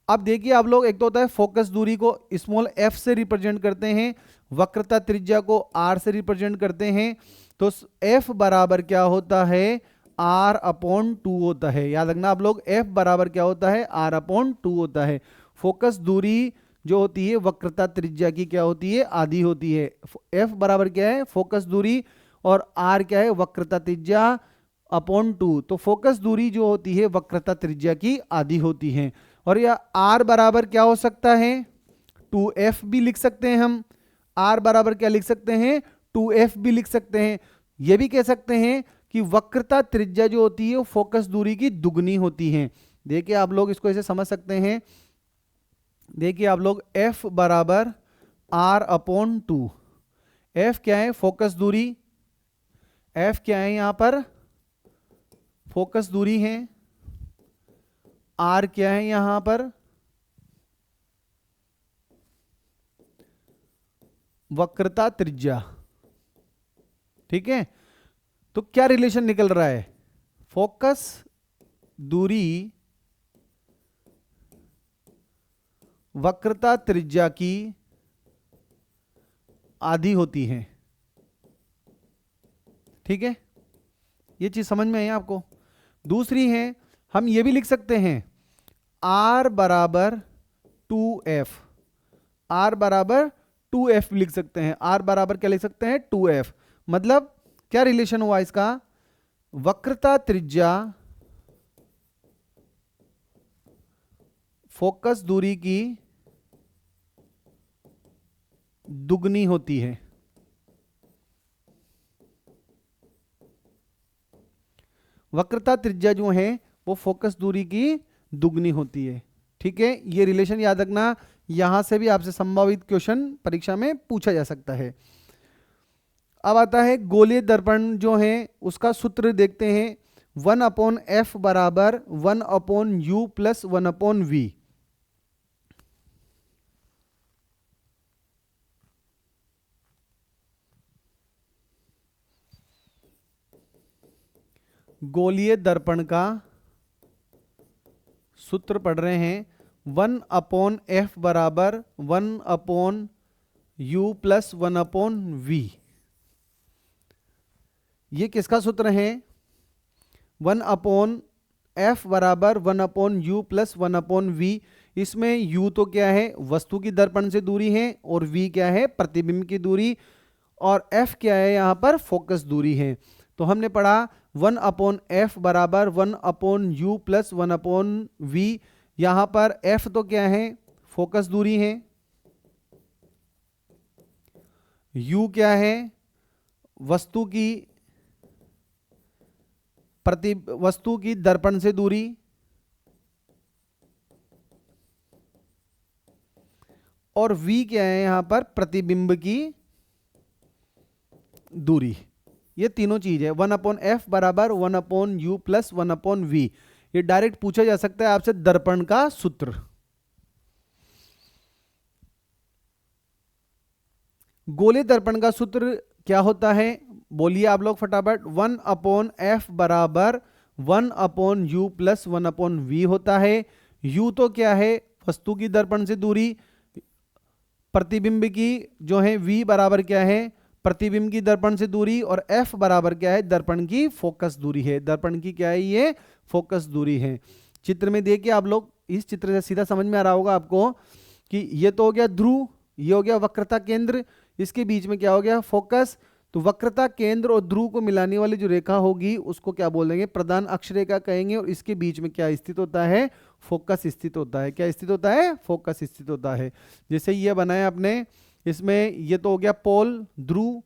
अब देखिए आप लोग, एक तो होता है फोकस दूरी को स्मॉल f से रिप्रेजेंट करते हैं, वक्रता त्रिज्या को r से रिप्रेजेंट करते हैं। तो f बराबर क्या होता है, r/2 होता है। याद रखना आप लोग, f बराबर क्या होता है, r/2 होता है। फोकस दूरी जो होती है वक्रता त्रिज्या की क्या होती है, आधी होती है। f बराबर क्या है, फोकस दूरी, और r क्या है, वक्रता त्रिज्या अपॉन 2। तो फोकस दूरी जो होती है वक्रता त्रिज्या की आधी होती है। और यह r बराबर क्या हो सकता है, 2f भी लिख सकते हैं हम। r बराबर क्या लिख सकते हैं, 2f भी लिख सकते हैं। यह भी कह सकते हैं कि वक्रता त्रिज्या जो होती है वो फोकस दूरी की दुगनी होती है। देखिए आप लोग इसको ऐसे समझ सकते हैं, देखिए आप लोग, f बराबर r/2। f क्या है, फोकस दूरी, f क्या है यहां पर, फोकस दूरी है। r क्या है यहां पर, वक्रता त्रिज्या। ठीक है, तो क्या रिलेशन निकल रहा है, फोकस दूरी वक्रता त्रिज्या की आधी होती है। ठीक है, ये चीज समझ में आई आपको। दूसरी है, हम ये भी लिख सकते हैं, r बराबर 2f, r बराबर 2f लिख सकते हैं। r बराबर क्या लिख सकते हैं, 2f। मतलब क्या रिलेशन हुआ इसका, वक्रता त्रिज्या फोकस दूरी की दुगनी होती है। वक्रता त्रिज्या जो है वो फोकस दूरी की दुगनी होती है। ठीक है, ये रिलेशन याद रखना, यहां से भी आपसे संभावित क्वेश्चन परीक्षा में पूछा जा सकता है। अब आता है गोलीय दर्पण जो है उसका सूत्र देखते हैं, 1/f बराबर 1/u प्लस 1/v। गोलीय दर्पण का सूत्र पढ़ रहे हैं, 1/f बराबर 1/u प्लस 1/v। ये किसका सूत्र है, 1/f बराबर 1/u प्लस 1/v। इसमें u तो क्या है, वस्तु की दर्पण से दूरी है, और v क्या है, प्रतिबिंब की दूरी, और f क्या है यहां पर, फोकस दूरी है। तो हमने पढ़ा 1/f बराबर 1/u प्लस 1/v। यहां पर f तो क्या है, फोकस दूरी है, u क्या है, वस्तु की दर्पण से दूरी, और v क्या है यहां पर, प्रतिबिंब की दूरी। ये तीनों चीज है। 1/f बराबर 1/u प्लस 1/v। ये डायरेक्ट पूछा जा सकता है आपसे दर्पण का सूत्र। गोलीय दर्पण का सूत्र क्या होता है, बोलिए आप लोग फटाफट। 1/f बराबर 1/u प्लस 1/v होता है। u तो क्या है, वस्तु की दर्पण से दूरी, प्रतिबिंब की जो है v बराबर क्या है, प्रतिबिंब की दर्पण से दूरी, और f बराबर क्या है, दर्पण की फोकस दूरी है। दर्पण की क्या है, ये फोकस दूरी है। चित्र में देखिए आप लोग, इस चित्र से सीधा समझ में आ रहा होगा आपको कि ये तो हो गया ध्रुव, ये हो गया वक्रता केंद्र, इसके बीच में क्या हो गया, फोकस। तो वक्रता केंद्र और ध्रुव को मिलाने वाली जो रेखा होगी उसको क्या बोलेंगे, प्रधान अक्ष रेखा कहेंगे। और इसके बीच में क्या स्थित होता है, फोकस स्थित होता है। क्या स्थित होता है, फोकस स्थित होता है। जैसे ये बनाया आपने, इसमें ये तो हो गया पोल ध्रुव,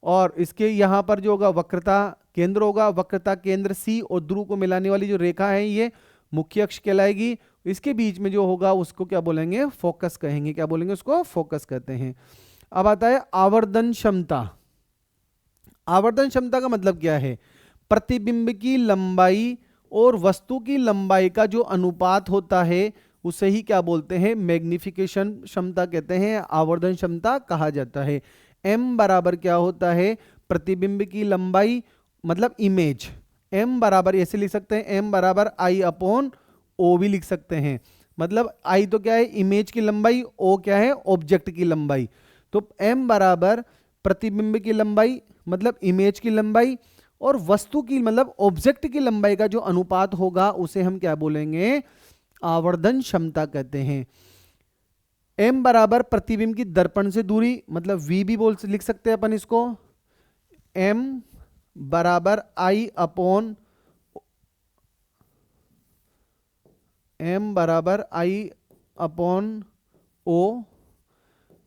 और इसके यहाँ पर जो होगा वक्रता केंद्र होगा, वक्रता केंद्र C और ध्रुव को मिलाने वाली जो रेखा है ये मुख्य अक्ष कहलाएगी। इसके बीच में जो होगा उसको क्या बोलेंगे, फोकस कहेंगे। क्या बोलेंगे उसको, फोकस कहते हैं। अब आता है आवर्धन क्षमता। आवर्धन क्षमता का मतलब क्या है, प्रतिबिंब की लंबाई और वस्तु की लंबाई का जो अनुपात होता है उसे ही क्या बोलते हैं, मैग्निफिकेशन क्षमता कहते हैं, आवर्धन क्षमता कहा जाता है। m बराबर क्या होता है, प्रतिबिंब की लंबाई मतलब इमेज। m बराबर ऐसे लिख सकते हैं, m बराबर आई अपॉन ओ भी लिख सकते हैं। मतलब आई तो क्या है, इमेज की लंबाई, o क्या है, ऑब्जेक्ट की लंबाई। तो m बराबर प्रतिबिंब की लंबाई मतलब इमेज की लंबाई और वस्तु की मतलब ऑब्जेक्ट की लंबाई का जो अनुपात होगा उसे हम क्या बोलेंगे, आवर्धन क्षमता कहते हैं। m बराबर प्रतिबिंब की दर्पण से दूरी मतलब v भी लिख सकते हैं अपन इसको। m बराबर आई अपॉन ओ,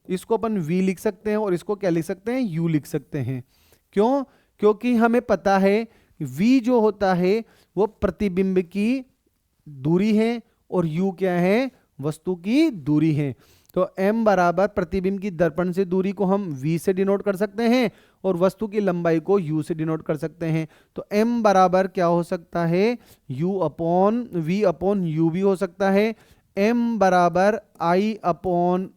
इसको अपन v लिख सकते हैं और इसको क्या लिख सकते हैं, u लिख सकते हैं। क्यों, क्योंकि हमें पता है v जो होता है वो प्रतिबिंब की दूरी है और u क्या है, वस्तु की दूरी है। तो m बराबर प्रतिबिंब की दर्पण से दूरी को हम v से डिनोट कर सकते हैं और वस्तु की लंबाई को u से डिनोट कर सकते हैं। तो m बराबर क्या हो सकता है, u upon v upon u भी हो सकता है। m बराबर i अपॉन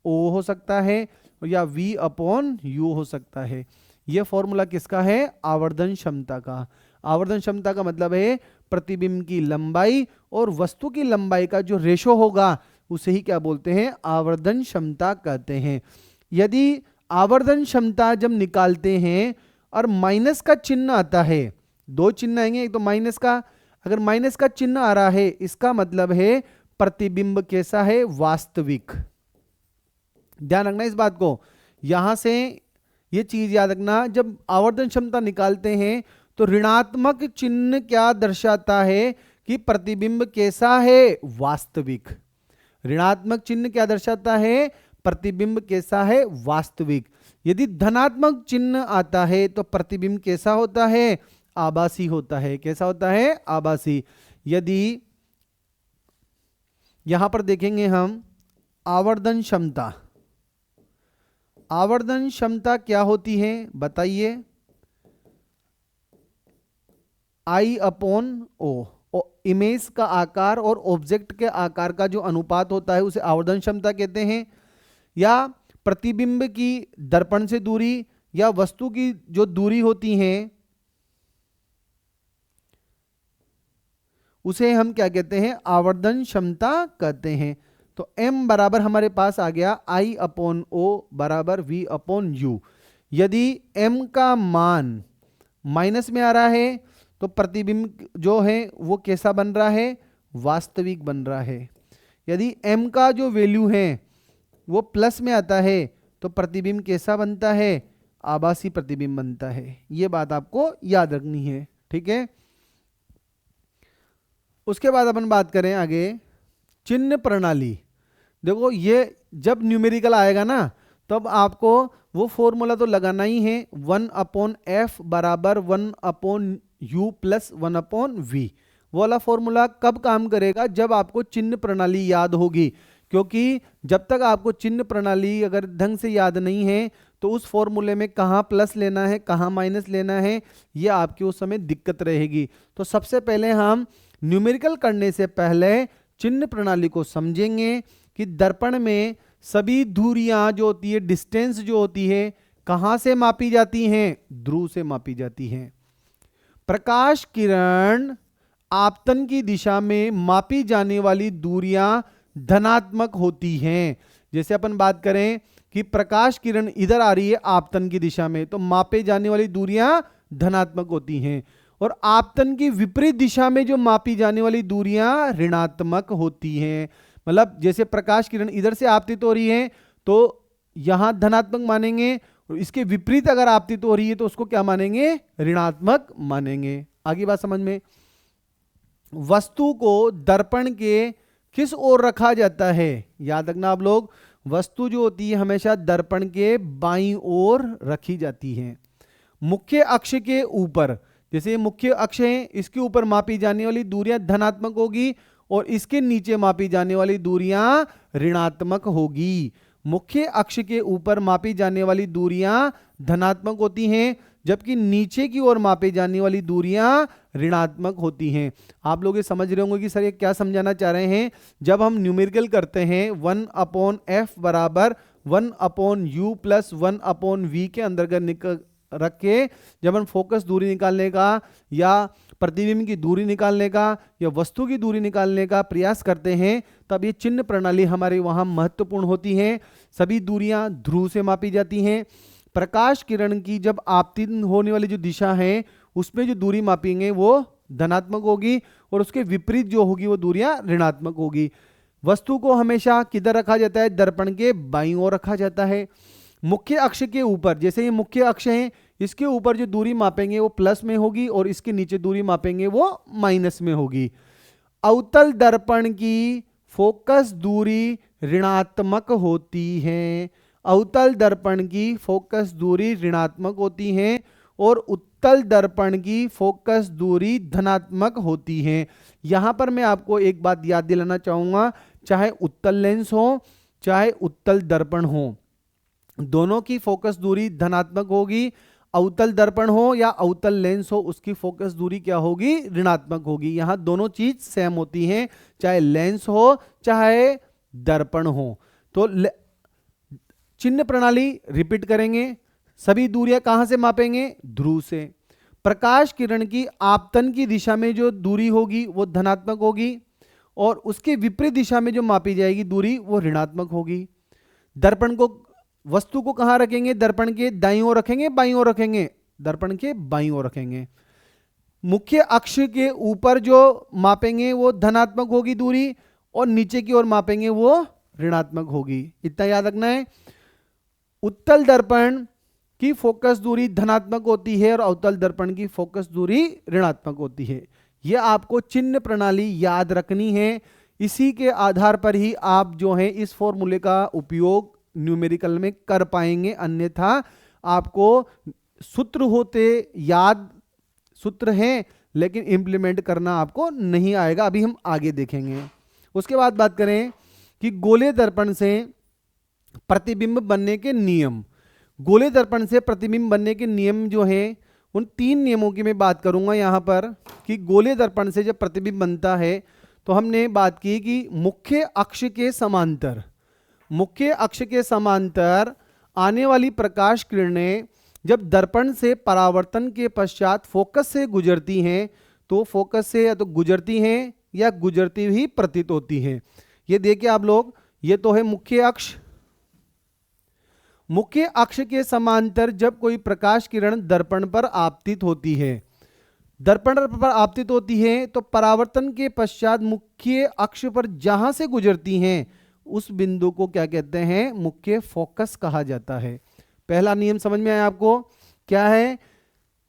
o हो सकता है या v अपॉन u हो सकता है। यह फॉर्मूला किसका है, आवर्धन क्षमता का। आवर्धन क्षमता का मतलब है प्रतिबिंब की लंबाई और वस्तु की लंबाई का जो रेशो होगा उसे ही क्या बोलते हैं, आवर्धन क्षमता कहते हैं। यदि आवर्धन क्षमता जब निकालते हैं और माइनस का चिन्ह आता है, दो चिन्ह आएंगे, एक तो माइनस का, अगर माइनस का चिन्ह आ रहा है इसका मतलब है प्रतिबिंब कैसा है, वास्तविक। ध्यान रखना इस बात को, यहां से ये चीज याद रखना, जब आवर्धन क्षमता निकालते हैं तो ऋणात्मक चिन्ह क्या दर्शाता है कि प्रतिबिंब कैसा है, वास्तविक। ऋणात्मक चिन्ह क्या दर्शाता है, प्रतिबिंब कैसा है, वास्तविक। यदि धनात्मक चिन्ह आता है तो प्रतिबिंब कैसा होता है, आभासी होता है। कैसा होता है, आभासी। यदि यहां पर देखेंगे हम आवर्धन क्षमता, आवर्धन क्षमता क्या होती है बताइए, आई अपॉन ओ, इमेज का आकार और ऑब्जेक्ट के आकार का जो अनुपात होता है उसे आवर्धन क्षमता कहते हैं। या प्रतिबिंब की दर्पण से दूरी या वस्तु की जो दूरी होती है उसे हम क्या कहते हैं, आवर्धन क्षमता कहते हैं। तो m बराबर हमारे पास आ गया i अपॉन ओ बराबर v अपॉन u। यदि m का मान माइनस में आ रहा है तो प्रतिबिंब जो है वो कैसा बन रहा है, वास्तविक बन रहा है। यदि m का जो वैल्यू है वो प्लस में आता है तो प्रतिबिंब कैसा बनता है, आभासी प्रतिबिंब बनता है। ये बात आपको याद रखनी है, ठीक है। उसके बाद अपन बात करें आगे चिन्ह प्रणाली। देखो ये जब न्यूमेरिकल आएगा ना तब आपको वो फॉर्मूला तो लगाना ही है, 1 अपॉन एफ बराबर 1 upon u plus 1 upon v. वो वाला फॉर्मूला कब काम करेगा, जब आपको चिन्ह प्रणाली याद होगी। क्योंकि जब तक आपको चिन्ह प्रणाली अगर ढंग से याद नहीं है तो उस फॉर्मूले में कहाँ प्लस लेना है कहाँ माइनस लेना है ये आपकी उस समय दिक्कत रहेगी। तो सबसे पहले हम न्यूमेरिकल करने से पहले चिन्ह प्रणाली को समझेंगे कि दर्पण में सभी दूरियां जो होती है, डिस्टेंस जो होती है, कहां से मापी जाती हैं, ध्रुव से मापी जाती हैं। प्रकाश किरण आपतन की दिशा में मापी जाने वाली दूरियां धनात्मक होती हैं। जैसे अपन बात करें कि प्रकाश किरण इधर आ रही है आपतन की दिशा में तो मापे जाने वाली दूरियां धनात्मक होती हैं, और आपतन की विपरीत दिशा में जो मापी जाने वाली दूरियां ऋणात्मक होती हैं। मतलब जैसे प्रकाश किरण इधर से आपतित हो रही है तो यहां धनात्मक मानेंगे, और इसके विपरीत अगर आपतित हो रही है तो उसको क्या मानेंगे, ऋणात्मक मानेंगे। आगे बात समझ में। वस्तु को दर्पण के किस ओर रखा जाता है, याद रखना आप लोग, वस्तु जो होती है हमेशा दर्पण के बाईं ओर रखी जाती है। मुख्य अक्ष के ऊपर, जैसे ये मुख्य अक्ष है, इसके ऊपर मापी जाने वाली दूरियां धनात्मक होगी और इसके नीचे मापी जाने वाली दूरियां ऋणात्मक होगी। मुख्य अक्ष के ऊपर मापी जाने वाली दूरियां धनात्मक होती हैं, जबकि नीचे की ओर मापी जाने वाली दूरियां ऋणात्मक होती हैं। आप लोग ये समझ रहे होंगे कि सर ये क्या समझाना चाह रहे हैं। जब हम न्यूमेरिकल करते हैं 1/f बराबर 1/u प्लस 1/v के अंतर्गत रख के जब हम फोकस दूरी निकालने का या प्रतिबिंब की दूरी निकालने का या वस्तु की दूरी निकालने का प्रयास करते हैं, तब ये चिन्ह प्रणाली हमारे वहां महत्वपूर्ण होती है। सभी दूरियां ध्रुव से मापी जाती हैं। प्रकाश किरण की जब आपतित होने वाली जो दिशा है उसमें जो दूरी मापेंगे वो धनात्मक होगी और उसके विपरीत जो होगी वो दूरियां ऋणात्मक होगी। वस्तु को हमेशा किधर रखा जाता है? दर्पण के बाईं ओर रखा जाता है। मुख्य अक्ष के ऊपर, जैसे ये मुख्य अक्ष है, इसके ऊपर जो दूरी मापेंगे वो प्लस में होगी और इसके नीचे दूरी मापेंगे वो माइनस में होगी। अवतल दर्पण की फोकस दूरी ऋणात्मक होती है। अवतल दर्पण की फोकस दूरी ऋणात्मक होती है और उत्तल दर्पण की फोकस दूरी धनात्मक होती है। यहां पर मैं आपको एक बात याद दिलाना चाहूंगा, चाहे उत्तल लेंस हो चाहे उत्तल दर्पण हो, दोनों की फोकस दूरी धनात्मक होगी। अवतल दर्पण हो या अवतल लेंस हो, उसकी फोकस दूरी क्या होगी? ऋणात्मक होगी। यहां दोनों चीज सेम होती हैं, चाहे लेंस हो चाहे दर्पण हो। तो चिन्ह प्रणाली रिपीट करेंगे। सभी दूरियां कहां से मापेंगे? ध्रुव से। प्रकाश किरण की आपतन की दिशा में जो दूरी होगी वो धनात्मक होगी और उसके विपरीत दिशा में जो मापी जाएगी दूरी वो ऋणात्मक होगी। दर्पण को, वस्तु को कहां रखेंगे? दर्पण के दाईं ओर रखेंगे, बाईं ओर रखेंगे? दर्पण के बाईं ओर रखेंगे। मुख्य अक्ष के ऊपर जो मापेंगे वो धनात्मक होगी दूरी और नीचे की ओर मापेंगे वो ऋणात्मक होगी। इतना याद रखना है। उत्तल दर्पण की फोकस दूरी धनात्मक होती है और अवतल दर्पण की फोकस दूरी ऋणात्मक होती है। यह आपको चिन्ह प्रणाली याद रखनी है। इसी के आधार पर ही आप जो है इस फॉर्मूले का उपयोग न्यूमेरिकल में कर पाएंगे, अन्यथा आपको सूत्र होते याद, सूत्र हैं लेकिन इंप्लीमेंट करना आपको नहीं आएगा। अभी हम आगे देखेंगे। उसके बाद बात करें कि गोले दर्पण से प्रतिबिंब बनने के नियम। गोले दर्पण से प्रतिबिंब बनने के नियम जो हैं, उन 3 नियमों की मैं बात करूंगा यहां पर कि गोले दर्पण से जब प्रतिबिंब बनता है तो हमने बात की कि मुख्य अक्ष के समांतर, मुख्य अक्ष के समांतर आने वाली प्रकाश किरणें जब दर्पण से परावर्तन के पश्चात फोकस से गुजरती हैं तो फोकस से या तो गुजरती हैं या गुजरती हुई प्रतीत होती हैं। ये देखिए आप लोग, ये तो है मुख्य अक्ष। मुख्य अक्ष के समांतर जब कोई प्रकाश किरण दर्पण पर आपतित होती है, दर्पण पर आपतित होती है तो परावर्तन के पश्चात मुख्य अक्ष पर जहां से गुजरती हैं उस बिंदु को क्या कहते हैं? मुख्य फोकस कहा जाता है। पहला नियम समझ में आया आपको? क्या है?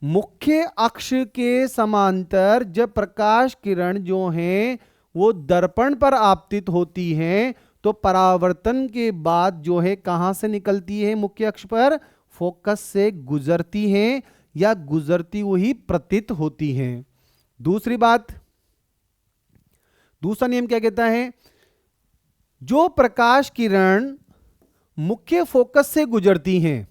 मुख्य अक्ष के समांतर जब प्रकाश किरण जो है वो दर्पण पर आपतित होती हैं तो परावर्तन के बाद जो है कहां से निकलती है? मुख्य अक्ष पर फोकस से गुजरती हैं या गुजरती हुई प्रतीत होती हैं। दूसरी बात, दूसरा नियम क्या कहता है? जो प्रकाश किरण मुख्य फोकस से गुजरती हैं,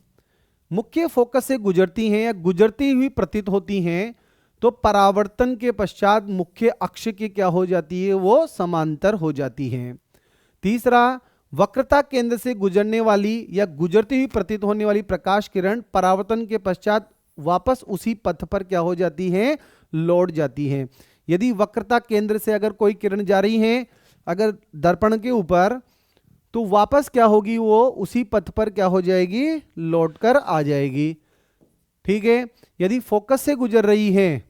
मुख्य फोकस से गुजरती हैं या गुजरती हुई प्रतीत होती हैं तो परावर्तन के पश्चात मुख्य अक्ष की क्या हो जाती है? वो समांतर हो जाती हैं। तीसरा, वक्रता केंद्र से गुजरने वाली या गुजरती हुई प्रतीत होने वाली प्रकाश किरण परावर्तन के पश्चात वापस उसी पथ पर क्या हो जाती है? लौट जाती है। यदि वक्रता केंद्र से अगर कोई किरण जा रही है अगर दर्पण के ऊपर, तो वापस क्या होगी? वो उसी पथ पर क्या हो जाएगी? लौट कर आ जाएगी। ठीक है। यदि फोकस से गुजर रही है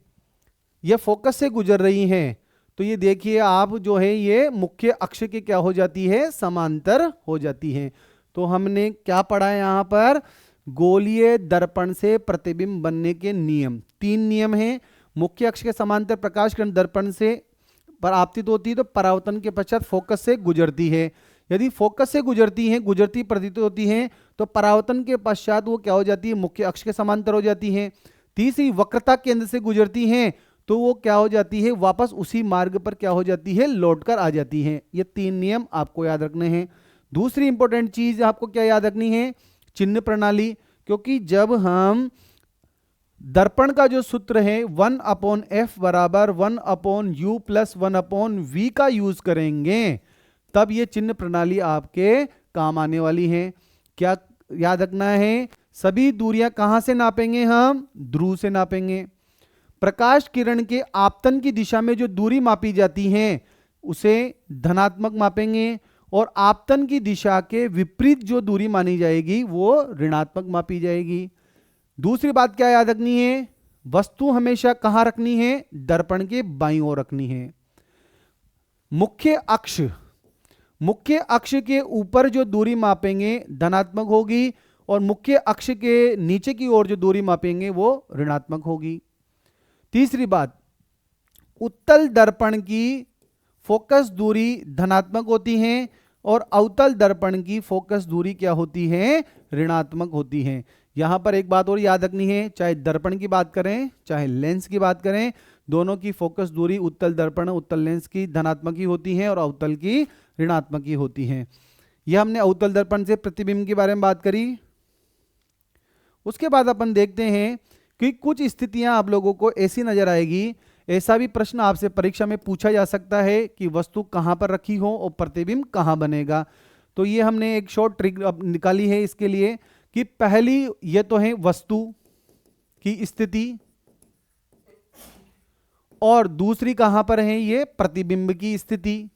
या फोकस से गुजर रही हैं तो ये देखिए आप जो है ये मुख्य अक्ष के क्या हो जाती है? समांतर हो जाती है। तो हमने क्या पढ़ा है यहां पर? गोलीय दर्पण से प्रतिबिंब बनने के नियम। 3 नियम हैं। मुख्य अक्ष के समांतर प्रकाश किरण दर्पण से पर आपतित होती है तो परावर्तन के पश्चात फोकस से गुजरती है। यदि फोकस से गुजरती हैं, गुजरती प्रतीत होती हैं तो परावर्तन के पश्चात वो क्या हो जाती है? मुख्य अक्ष के समांतर हो जाती है। तीसरी वक्रता केंद्र से गुजरती हैं तो वो क्या हो जाती है, वापस उसी मार्ग पर क्या हो जाती है, लौट कर आ जाती है। ये 3 नियम आपको याद रखने हैं। दूसरी इंपॉर्टेंट चीज आपको क्या याद रखनी है, चिन्ह प्रणाली। क्योंकि जब हम दर्पण का जो सूत्र है 1/f बराबर 1/u प्लस 1/v का यूज करेंगे, तब ये चिन्ह प्रणाली आपके काम आने वाली है। क्या याद रखना है, सभी दूरियां कहां से नापेंगे, हम ध्रुव से नापेंगे। प्रकाश किरण के आपतन की दिशा में जो दूरी मापी जाती है उसे धनात्मक मापेंगे, और आपतन की दिशा के विपरीत जो दूरी मानी जाएगी वो ऋणात्मक मापी जाएगी। दूसरी बात क्या याद रखनी है, वस्तु हमेशा कहां रखनी है, दर्पण के बाईं ओर रखनी है। मुख्य अक्ष के ऊपर जो दूरी मापेंगे धनात्मक होगी, और मुख्य अक्ष के नीचे की ओर जो दूरी मापेंगे वो ऋणात्मक होगी। तीसरी बात, उत्तल दर्पण की फोकस दूरी धनात्मक होती है, और अवतल दर्पण की फोकस दूरी क्या होती है, ऋणात्मक होती है। यहां पर एक बात और याद रखनी है, चाहे दर्पण की बात करें चाहे लेंस की बात करें, दोनों की फोकस दूरी उत्तल दर्पण उत्तल लेंस की धनात्मक ही होती है और अवतल की ऋणात्मक ही होती है। यह हमने अवतल दर्पण से प्रतिबिंब के बारे में बात करी। उसके बाद अपन देखते हैं कि कुछ स्थितियां आप लोगों को ऐसी नजर आएगी, ऐसा भी प्रश्न आपसे परीक्षा में पूछा जा सकता है कि वस्तु कहां पर रखी हो और प्रतिबिंब कहां बनेगा। तो ये हमने एक शॉर्ट ट्रिक निकाली है इसके लिए कि पहली ये तो है वस्तु की स्थिति, और दूसरी कहां पर है, ये प्रतिबिंब की स्थिति।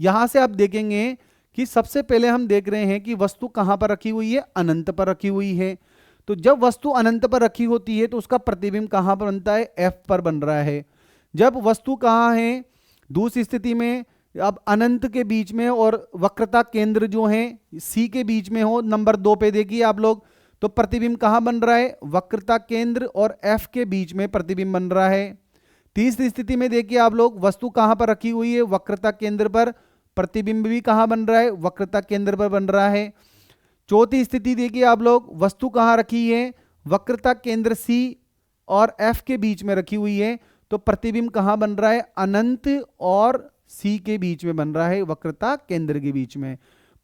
यहां से आप देखेंगे कि सबसे पहले हम देख रहे हैं कि वस्तु कहां पर रखी हुई है, अनंत पर रखी हुई है। तो जब वस्तु अनंत पर रखी होती है तो उसका प्रतिबिंब कहां पर बनता है, एफ पर बन रहा है। जब वस्तु कहां है, दूसरी स्थिति में अब अनंत के बीच में और वक्रता केंद्र जो है सी के बीच में हो, नंबर 2 पे देखिए आप लोग, तो प्रतिबिंब कहां बन रहा है, वक्रता केंद्र और एफ के बीच में प्रतिबिंब बन रहा है। तीसरी स्थिति में देखिए आप लोग, वस्तु कहां पर रखी हुई है, वक्रता केंद्र पर, प्रतिबिंब भी कहां बन रहा है, वक्रता केंद्र पर बन रहा है। चौथी स्थिति देखिए आप लोग, वस्तु कहां रखी है, वक्रता केंद्र सी और एफ के बीच में रखी हुई है, तो प्रतिबिंब कहां बन रहा है, अनंत और सी के बीच में बन रहा है, वक्रता केंद्र के बीच में।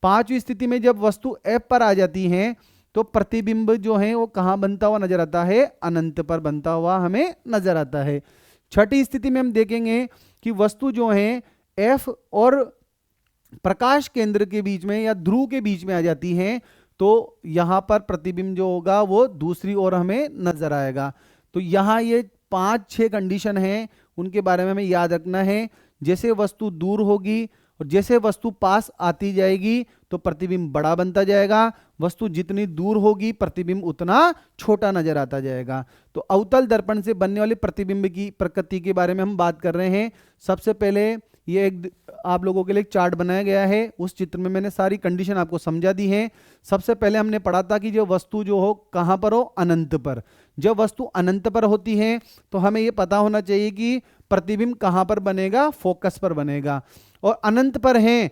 पांचवी स्थिति में जब वस्तु एफ पर आ जाती है तो प्रतिबिंब जो है वो कहां बनता हुआ नजर आता है, अनंत पर बनता हुआ हमें नजर आता है। छठी स्थिति में हम देखेंगे कि वस्तु जो है एफ और प्रकाश केंद्र के बीच में या ध्रुव के बीच में आ जाती है, तो यहां पर प्रतिबिंब जो होगा वो दूसरी ओर हमें नजर आएगा। तो यहां ये 5-6 कंडीशन है, उनके बारे में हमें याद रखना है। जैसे वस्तु दूर होगी और जैसे वस्तु पास आती जाएगी तो प्रतिबिंब बड़ा बनता जाएगा, वस्तु जितनी दूर होगी प्रतिबिंब उतना छोटा नजर आता जाएगा। तो अवतल दर्पण से बनने वाले प्रतिबिंब की प्रकृति के बारे में हम बात कर रहे हैं। सबसे पहले ये एक आप लोगों के लिए एक चार्ट बनाया गया है, उस चित्र में मैंने सारी कंडीशन आपको समझा दी है। सबसे पहले हमने पढ़ा था कि जो वस्तु जो हो कहां पर हो, अनंत पर। जब वस्तु अनंत पर होती है तो हमें यह पता होना चाहिए कि प्रतिबिंब कहां पर बनेगा, फोकस पर बनेगा। और अनंत पर है,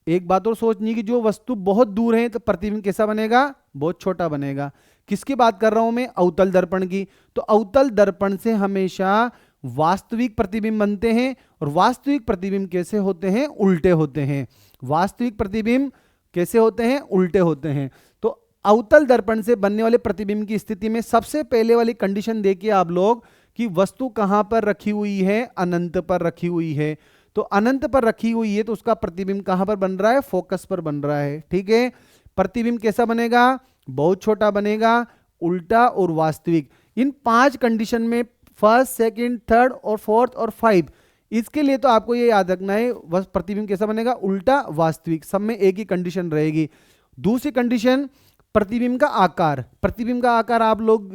एक बात और सोचनी कि जो वस्तु बहुत दूर है तो प्रतिबिंब कैसा बनेगा, बहुत छोटा बनेगा। किसकी बात कर रहा हूं मैं, अवतल दर्पण की। तो अवतल दर्पण से हमेशा वास्तविक प्रतिबिंब बनते हैं, और वास्तविक प्रतिबिंब कैसे होते हैं, उल्टे होते हैं। वास्तविक प्रतिबिंब कैसे होते हैं, उल्टे होते हैं। तो अवतल दर्पण से बनने वाले प्रतिबिंब की स्थिति में सबसे पहले वाली कंडीशन देखिए आप लोग कि वस्तु कहां पर रखी हुई है, अनंत पर रखी हुई है। तो अनंत पर रखी हुई है तो उसका प्रतिबिंब कहां पर बन रहा है, फोकस पर बन रहा है। ठीक है, प्रतिबिंब कैसा बनेगा, बहुत छोटा बनेगा, उल्टा और वास्तविक। इन 5 कंडीशन में फर्स्ट, सेकंड, थर्ड और फोर्थ और 5, इसके लिए तो आपको ये याद रखना है प्रतिबिंब कैसा बनेगा, उल्टा वास्तविक। सब में एक ही कंडीशन रहेगी। दूसरी कंडीशन, प्रतिबिंब का आकार। प्रतिबिंब का आकार आप लोग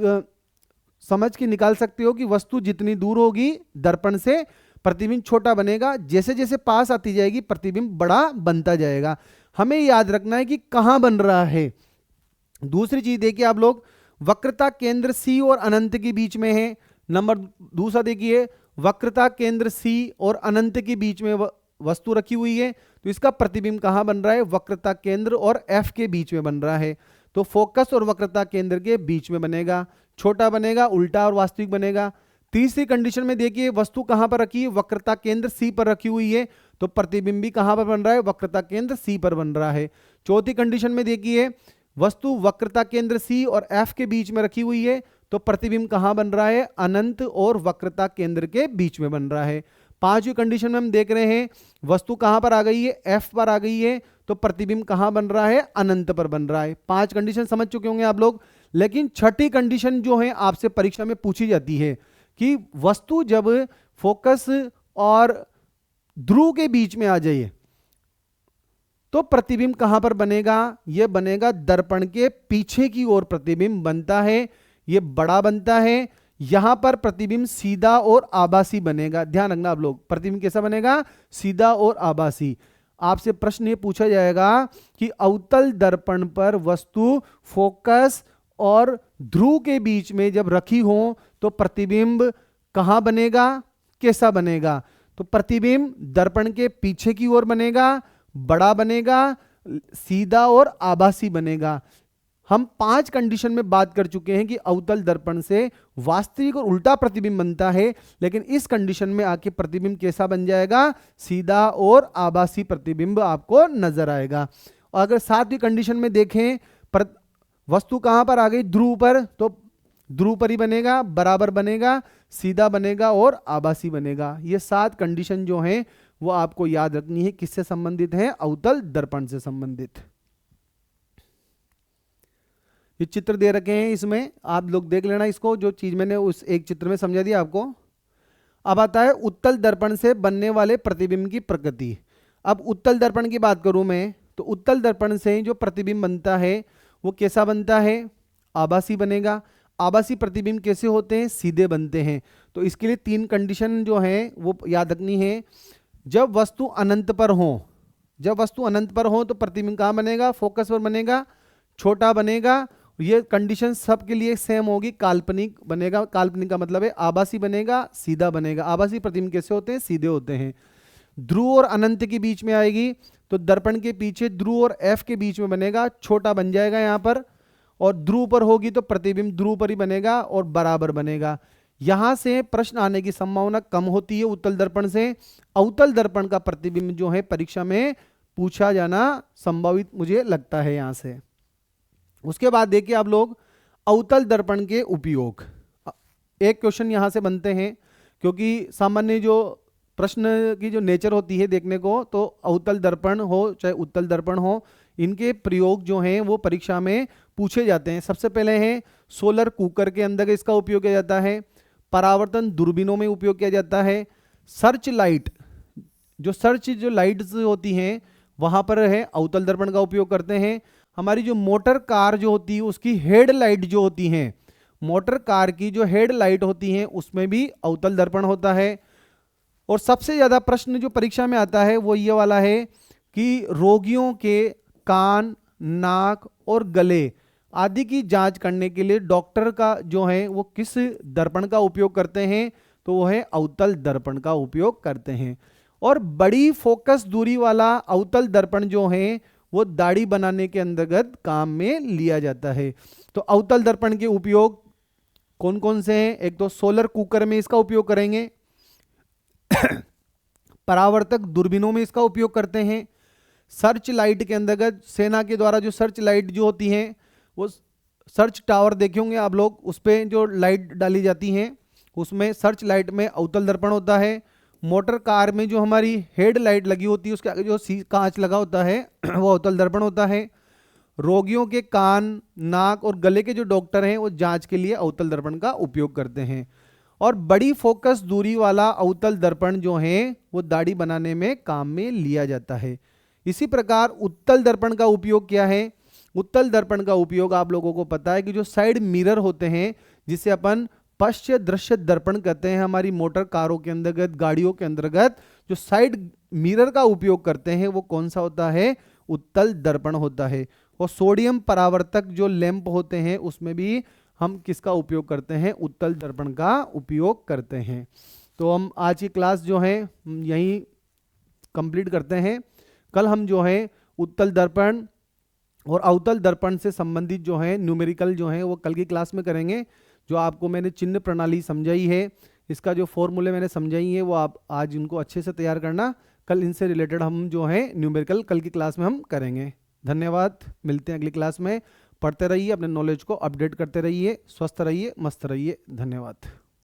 समझ के निकाल सकते हो कि वस्तु जितनी दूर होगी दर्पण से प्रतिबिंब छोटा बनेगा, जैसे जैसे पास आती जाएगी प्रतिबिंब बड़ा बनता जाएगा। हमें याद रखना है कि कहां बन रहा है। दूसरी चीज देखिए आप लोग, वक्रता केंद्र सी और अनंत के बीच में है। नंबर दूसरा देखिए, वक्रता केंद्र सी और अनंत के बीच में वस्तु रखी हुई है, तो इसका प्रतिबिंब कहां बन रहा है, वक्रता केंद्र और एफ के बीच में बन रहा है। तो फोकस और वक्रता केंद्र के बीच में बनेगा, छोटा बनेगा, उल्टा और वास्तविक बनेगा। तीसरी कंडीशन में देखिए वस्तु कहां पर रखी है, वक्रता केंद्र सी पर रखी हुई है, तो प्रतिबिंब भी कहां पर बन रहा है, वक्रता केंद्र सी पर बन रहा है। चौथी कंडीशन में देखिए वस्तु वक्रता केंद्र सी और एफ के बीच में रखी हुई है, तो प्रतिबिंब कहां बन रहा है, अनंत और वक्रता केंद्र के बीच में बन रहा है। पांचवी कंडीशन में हम देख रहे हैं वस्तु कहां पर आ गई है, एफ पर आ गई है, तो प्रतिबिंब कहां बन रहा है, अनंत पर बन रहा है। 5 कंडीशन समझ चुके होंगे आप लोग। लेकिन छठी कंडीशन जो है आपसे परीक्षा में पूछी जाती है कि वस्तु जब फोकस और ध्रुव के बीच में आ जाए तो प्रतिबिंब कहां पर बनेगा, यह बनेगा दर्पण के पीछे की ओर प्रतिबिंब बनता है, यह बड़ा बनता है। यहां पर प्रतिबिंब सीधा और आभासी बनेगा। ध्यान रखना आप लोग, प्रतिबिंब कैसा बनेगा, सीधा और आभासी। आपसे प्रश्न ये पूछा जाएगा कि अवतल दर्पण पर वस्तु फोकस और ध्रुव के बीच में जब रखी हो तो प्रतिबिंब कहां बनेगा, कैसा बनेगा। तो प्रतिबिंब दर्पण के पीछे की ओर बनेगा, बड़ा बनेगा, सीधा और आभासी बनेगा। हम 5 कंडीशन में बात कर चुके हैं कि अवतल दर्पण से वास्तविक और उल्टा प्रतिबिंब बनता है, लेकिन इस कंडीशन में आके प्रतिबिंब कैसा बन जाएगा, सीधा और आभासी प्रतिबिंब आपको नजर आएगा। और अगर 7वीं कंडीशन में देखें वस्तु कहां पर आ गई, ध्रुव पर, तो ध्रुव पर ही बनेगा, बराबर बनेगा, सीधा बनेगा और आभासी बनेगा। ये 7 कंडीशन जो हैं वो आपको याद रखनी है। किससे संबंधित है, अवतल दर्पण से संबंधित। ये चित्र दे रखे हैं, इसमें आप लोग देख लेना इसको, जो चीज मैंने उस एक चित्र में समझा दिया आपको। अब आता है उत्तल दर्पण से बनने वाले प्रतिबिंब की प्रकृति। अब उत्तल दर्पण की बात करूं मैं, तो उत्तल दर्पण से जो प्रतिबिंब बनता है वो कैसा बनता है, आभासी बनेगा। आभासी प्रतिबिंब कैसे होते हैं, सीधे बनते हैं। तो इसके लिए 3 कंडीशन जो है वो याद रखनी है। जब वस्तु अनंत पर हो, जब वस्तु अनंत पर हो तो प्रतिबिंब कहां बनेगा, फोकस पर बनेगा, छोटा बनेगा। ये कंडीशन सबके लिए सेम होगी, काल्पनिक बनेगा। काल्पनिक का मतलब है आभासी बनेगा, सीधा बनेगा। आभासी प्रतिबिंब कैसे होते हैं, सीधे होते हैं। ध्रुव और अनंत के बीच में आएगी तो दर्पण के पीछे ध्रुव और एफ के बीच में बनेगा, छोटा बन जाएगा यहां पर। और ध्रुव पर होगी तो प्रतिबिंब ध्रुव पर ही बनेगा और बराबर बनेगा। यहां से प्रश्न आने की संभावना कम होती है उत्तल दर्पण से। अवतल दर्पण का प्रतिबिंब जो है परीक्षा में पूछा जाना संभावित मुझे लगता है यहां से। उसके बाद देखिए आप लोग अवतल दर्पण के उपयोग। एक क्वेश्चन यहां से बनते हैं, क्योंकि सामान्य जो प्रश्न की जो नेचर होती है देखने को, तो अवतल दर्पण हो चाहे उत्तल दर्पण हो, इनके प्रयोग जो हैं वो परीक्षा में पूछे जाते हैं। सबसे पहले है सोलर कुकर के अंदर इसका उपयोग किया जाता है। परावर्तन दूरबीनों में उपयोग किया जाता है। सर्च लाइट, जो लाइट्स होती हैं वहां पर है अवतल दर्पण का उपयोग करते हैं। हमारी जो मोटर कार जो होती है उसकी हेड लाइट जो होती हैं, मोटर कार की जो हेड लाइट होती हैं उसमें भी अवतल दर्पण होता है। और सबसे ज्यादा प्रश्न जो परीक्षा में आता है वो ये वाला है कि रोगियों के कान, नाक और गले आदि की जांच करने के लिए डॉक्टर का जो है वो किस दर्पण का उपयोग करते हैं, तो वो है अवतल दर्पण का उपयोग करते हैं। और बड़ी फोकस दूरी वाला अवतल दर्पण जो है वो दाढ़ी बनाने के अंतर्गत काम में लिया जाता है। तो अवतल दर्पण के उपयोग कौन कौन से हैं, एक तो सोलर कुकर में इसका उपयोग करेंगे, परावर्तक दूरबीनों में इसका उपयोग करते हैं, सर्च लाइट के अंतर्गत सेना के द्वारा जो सर्च लाइट जो होती हैं वो सर्च टावर देखे होंगे आप लोग, उस पर जो लाइट डाली जाती हैं उसमें सर्च लाइट में अवतल दर्पण होता है। मोटर कार में जो हमारी हेड लाइट लगी होती है उसके आगे जो कांच लगा होता है वो अवतल दर्पण होता है। रोगियों के कान, नाक और गले के जो डॉक्टर हैं वो जांच के लिए अवतल दर्पण का उपयोग करते हैं। और बड़ी फोकस दूरी वाला अवतल दर्पण जो है वो दाढ़ी बनाने में काम में लिया जाता है। इसी प्रकार उत्तल दर्पण का उपयोग क्या है, उत्तल दर्पण का उपयोग आप लोगों को पता है कि जो साइड मिरर होते हैं जिसे अपन पश्च दृश्य दर्पण कहते हैं, हमारी मोटर कारों के अंतर्गत, गाड़ियों के अंतर्गत जो साइड मिरर का उपयोग करते हैं वो कौन सा होता है, उत्तल दर्पण होता है। और सोडियम परावर्तक जो लैंप होते हैं उसमें भी हम किसका उपयोग करते हैं, उत्तल दर्पण का उपयोग करते हैं। तो हम आज की क्लास जो है यहीं कंप्लीट करते हैं। कल हम जो है उत्तल दर्पण और अवतल दर्पण से संबंधित जो है न्यूमेरिकल जो है वो कल की क्लास में करेंगे। जो आपको मैंने चिन्ह प्रणाली समझाई है, इसका जो फॉर्मूले मैंने समझाई है, वो आप आज उनको अच्छे से तैयार करना। कल इनसे रिलेटेड हम जो है न्यूमेरिकल कल की क्लास में हम करेंगे। धन्यवाद, मिलते हैं अगली क्लास में। पढ़ते रहिए, अपने नॉलेज को अपडेट करते रहिए, स्वस्थ रहिए, मस्त रहिए। धन्यवाद।